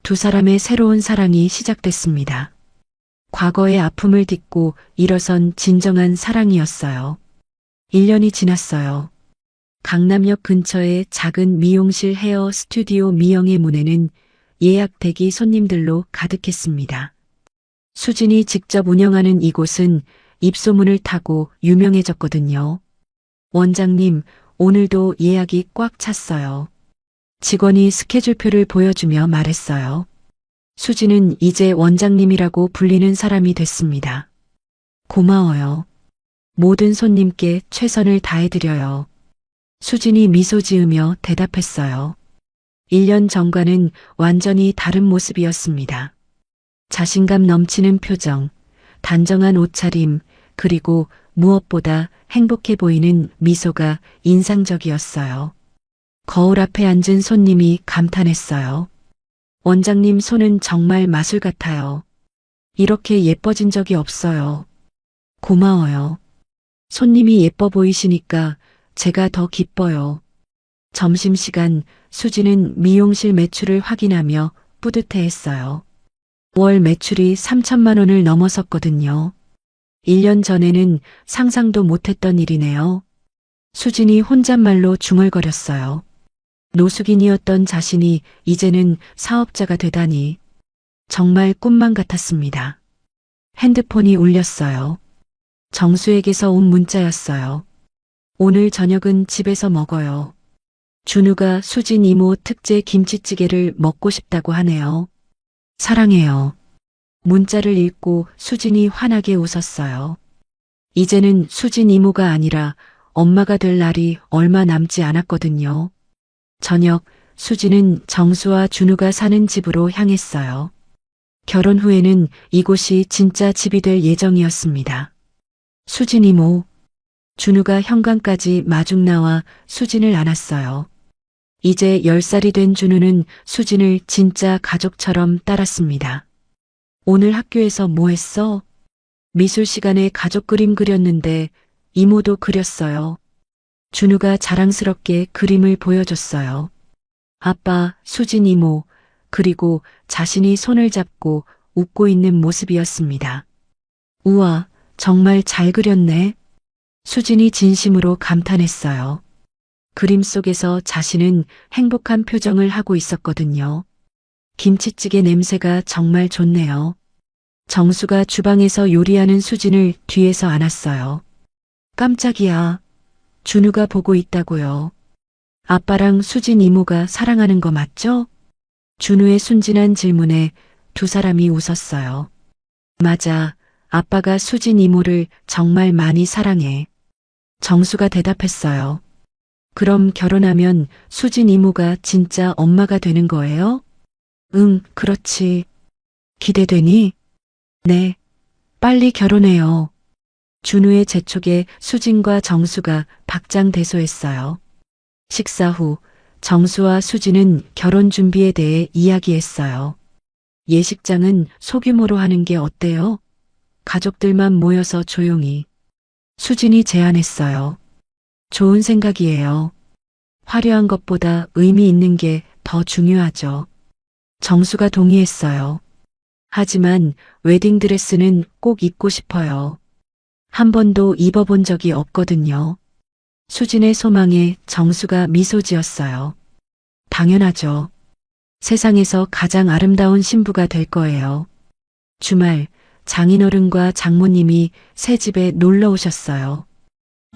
두 사람의 새로운 사랑이 시작됐습니다. 과거의 아픔을 딛고 일어선 진정한 사랑이었어요. 1년이 지났어요. 강남역 근처의 작은 미용실 헤어 스튜디오 미영의 문에는 예약 대기 손님들로 가득했습니다. 수진이 직접 운영하는 이곳은 입소문을 타고 유명해졌거든요. 원장님, 오늘도 예약이 꽉 찼어요. 직원이 스케줄표를 보여주며 말했어요. 수진은 이제 원장님이라고 불리는 사람이 됐습니다. 고마워요. 모든 손님께 최선을 다해드려요. 수진이 미소 지으며 대답했어요. 1년 전과는 완전히 다른 모습이었습니다. 자신감 넘치는 표정, 단정한 옷차림, 그리고 무엇보다 행복해 보이는 미소가 인상적이었어요. 거울 앞에 앉은 손님이 감탄했어요. 원장님 손은 정말 마술 같아요. 이렇게 예뻐진 적이 없어요. 고마워요. 손님이 예뻐 보이시니까 제가 더 기뻐요. 점심시간 수지는 미용실 매출을 확인하며 뿌듯해했어요. 월 매출이 3천만 원을 넘어섰거든요. 1년 전에는 상상도 못했던 일이네요. 수진이 혼잣말로 중얼거렸어요. 노숙인이었던 자신이 이제는 사업자가 되다니 정말 꿈만 같았습니다. 핸드폰이 울렸어요. 정수에게서 온 문자였어요. 오늘 저녁은 집에서 먹어요. 준우가 수진 이모 특제 김치찌개를 먹고 싶다고 하네요. 사랑해요. 문자를 읽고 수진이 환하게 웃었어요. 이제는 수진 이모가 아니라 엄마가 될 날이 얼마 남지 않았거든요. 저녁 수진은 정수와 준우가 사는 집으로 향했어요. 결혼 후에는 이곳이 진짜 집이 될 예정이었습니다. 수진 이모. 준우가 현관까지 마중 나와 수진을 안았어요. 이제 10살이 된 준우는 수진을 진짜 가족처럼 따랐습니다. 오늘 학교에서 뭐 했어? 미술 시간에 가족 그림 그렸는데 이모도 그렸어요. 준우가 자랑스럽게 그림을 보여줬어요. 아빠, 수진 이모, 그리고 자신이 손을 잡고 웃고 있는 모습이었습니다. 우와, 정말 잘 그렸네. 수진이 진심으로 감탄했어요. 그림 속에서 자신은 행복한 표정을 하고 있었거든요. 김치찌개 냄새가 정말 좋네요. 정수가 주방에서 요리하는 수진을 뒤에서 안았어요. 깜짝이야. 준우가 보고 있다고요. 아빠랑 수진 이모가 사랑하는 거 맞죠? 준우의 순진한 질문에 두 사람이 웃었어요. 맞아. 아빠가 수진 이모를 정말 많이 사랑해. 정수가 대답했어요. 그럼 결혼하면 수진 이모가 진짜 엄마가 되는 거예요? 응, 그렇지. 기대되니? 네. 빨리 결혼해요. 준우의 재촉에 수진과 정수가 박장대소했어요. 식사 후 정수와 수진은 결혼 준비에 대해 이야기했어요. 예식장은 소규모로 하는 게 어때요? 가족들만 모여서 조용히. 수진이 제안했어요. 좋은 생각이에요. 화려한 것보다 의미 있는 게 더 중요하죠. 정수가 동의했어요. 하지만 웨딩드레스는 꼭 입고 싶어요. 한 번도 입어본 적이 없거든요. 수진의 소망에 정수가 미소 지었어요. 당연하죠. 세상에서 가장 아름다운 신부가 될 거예요. 주말 장인어른과 장모님이 새 집에 놀러 오셨어요.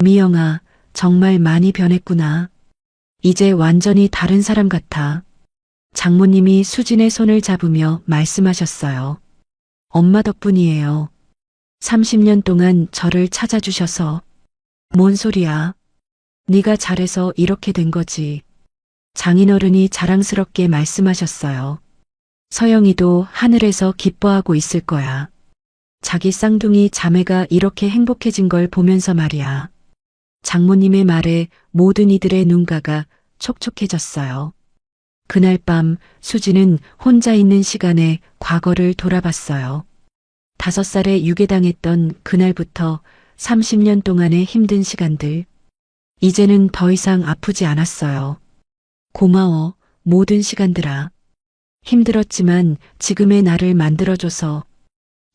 미영아, 정말 많이 변했구나. 이제 완전히 다른 사람 같아. 장모님이 수진의 손을 잡으며 말씀하셨어요. 엄마 덕분이에요. 30년 동안 저를 찾아주셔서. 뭔 소리야. 네가 잘해서 이렇게 된 거지. 장인어른이 자랑스럽게 말씀하셨어요. 서영이도 하늘에서 기뻐하고 있을 거야. 자기 쌍둥이 자매가 이렇게 행복해진 걸 보면서 말이야. 장모님의 말에 모든 이들의 눈가가 촉촉해졌어요. 그날 밤 수지는 혼자 있는 시간에 과거를 돌아봤어요. 5살에 유괴당했던 그날부터 30년 동안의 힘든 시간들. 이제는 더 이상 아프지 않았어요. 고마워, 모든 시간들아. 힘들었지만 지금의 나를 만들어줘서.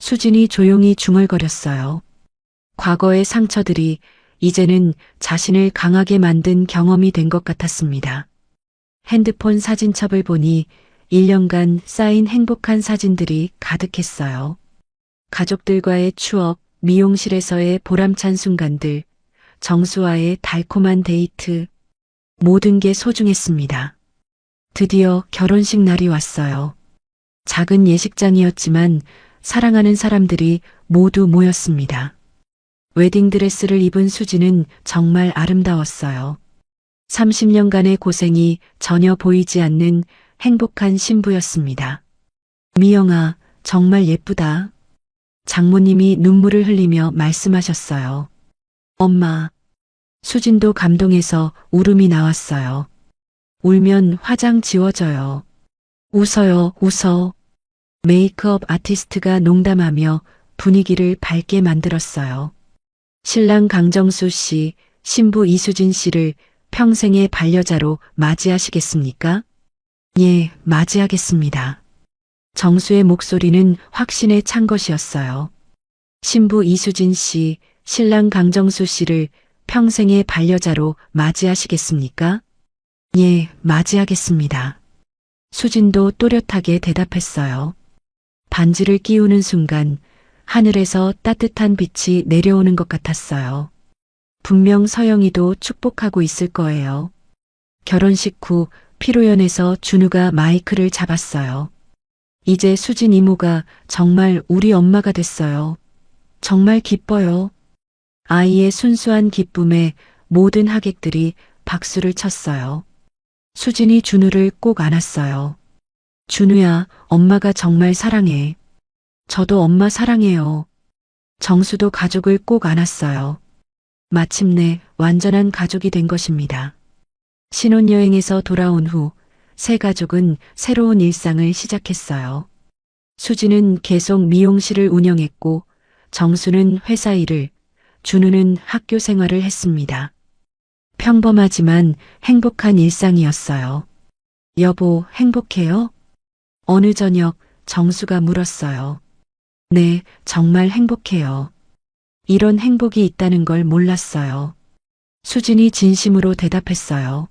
수진이 조용히 중얼거렸어요. 과거의 상처들이 이제는 자신을 강하게 만든 경험이 된 것 같았습니다. 핸드폰 사진첩을 보니 1년간 쌓인 행복한 사진들이 가득했어요. 가족들과의 추억, 미용실에서의 보람찬 순간들, 정수와의 달콤한 데이트, 모든 게 소중했습니다. 드디어 결혼식 날이 왔어요. 작은 예식장이었지만 사랑하는 사람들이 모두 모였습니다. 웨딩드레스를 입은 수진은 정말 아름다웠어요. 30년간의 고생이 전혀 보이지 않는 행복한 신부였습니다. 미영아, 정말 예쁘다. 장모님이 눈물을 흘리며 말씀하셨어요. 엄마. 수진도 감동해서 울음이 나왔어요. 울면 화장 지워져요. 웃어요, 웃어. 메이크업 아티스트가 농담하며 분위기를 밝게 만들었어요. 신랑 강정수 씨, 신부 이수진 씨를 평생의 반려자로 맞이하시겠습니까? 예, 맞이하겠습니다. 정수의 목소리는 확신에 찬 것이었어요. 신부 이수진 씨, 신랑 강정수 씨를 평생의 반려자로 맞이하시겠습니까? 예, 맞이하겠습니다. 수진도 또렷하게 대답했어요. 반지를 끼우는 순간 하늘에서 따뜻한 빛이 내려오는 것 같았어요. 분명 서영이도 축복하고 있을 거예요. 결혼식 후 피로연에서 준우가 마이크를 잡았어요. 이제 수진 이모가 정말 우리 엄마가 됐어요. 정말 기뻐요. 아이의 순수한 기쁨에 모든 하객들이 박수를 쳤어요. 수진이 준우를 꼭 안았어요. 준우야, 엄마가 정말 사랑해. 저도 엄마 사랑해요. 정수도 가족을 꼭 안았어요. 마침내 완전한 가족이 된 것입니다. 신혼여행에서 돌아온 후 세 가족은 새로운 일상을 시작했어요. 수진은 계속 미용실을 운영했고 정수는 회사 일을, 준우는 학교 생활을 했습니다. 평범하지만 행복한 일상이었어요. 여보, 행복해요? 어느 저녁 정수가 물었어요. 네, 정말 행복해요. 이런 행복이 있다는 걸 몰랐어요. 수진이 진심으로 대답했어요.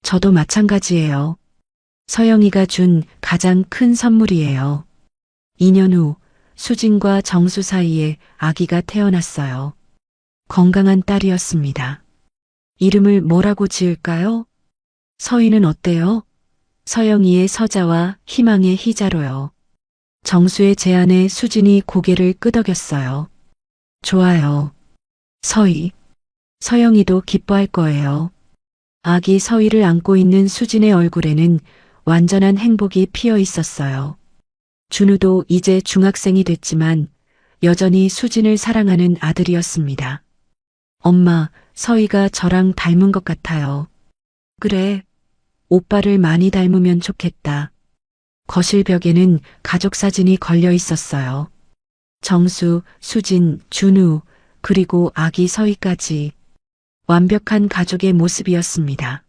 저도 마찬가지예요. 서영이가 준 가장 큰 선물이에요. 2년 후 수진과 정수 사이에 아기가 태어났어요. 건강한 딸이었습니다. 이름을 뭐라고 지을까요? 서희는 어때요? 서영이의 서자와 희망의 희자로요. 정수의 제안에 수진이 고개를 끄덕였어요. 좋아요. 서희. 서영이도 기뻐할 거예요. 아기 서희를 안고 있는 수진의 얼굴에는 완전한 행복이 피어 있었어요. 준우도 이제 중학생이 됐지만 여전히 수진을 사랑하는 아들이었습니다. 엄마, 서희가 저랑 닮은 것 같아요. 그래. 오빠를 많이 닮으면 좋겠다. 거실 벽에는 가족 사진이 걸려 있었어요. 정수, 수진, 준우, 그리고 아기 서희까지. 완벽한 가족의 모습이었습니다.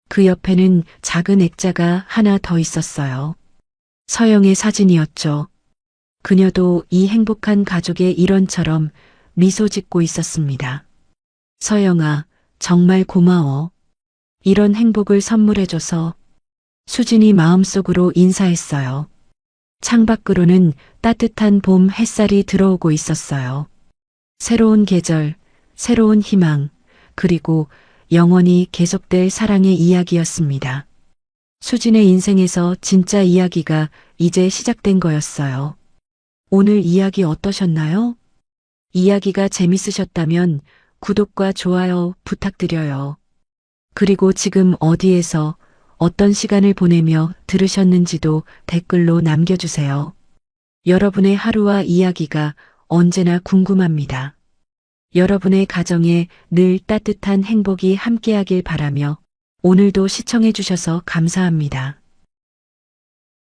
그 옆에는 작은 액자가 하나 더 있었어요. 서영의 사진이었죠. 그녀도 이 행복한 가족의 일원처럼 미소 짓고 있었습니다. 서영아, 정말 고마워. 이런 행복을 선물해줘서. 수진이 마음속으로 인사했어요. 창밖으로는 따뜻한 봄 햇살이 들어오고 있었어요. 새로운 계절, 새로운 희망, 그리고 영원히 계속될 사랑의 이야기였습니다. 수진의 인생에서 진짜 이야기가 이제 시작된 거였어요. 오늘 이야기 어떠셨나요? 이야기가 재밌으셨다면 구독과 좋아요 부탁드려요. 그리고 지금 어디에서 어떤 시간을 보내며 들으셨는지도 댓글로 남겨주세요. 여러분의 하루와 이야기가 언제나 궁금합니다. 여러분의 가정에 늘 따뜻한 행복이 함께하길 바라며 오늘도 시청해 주셔서 감사합니다.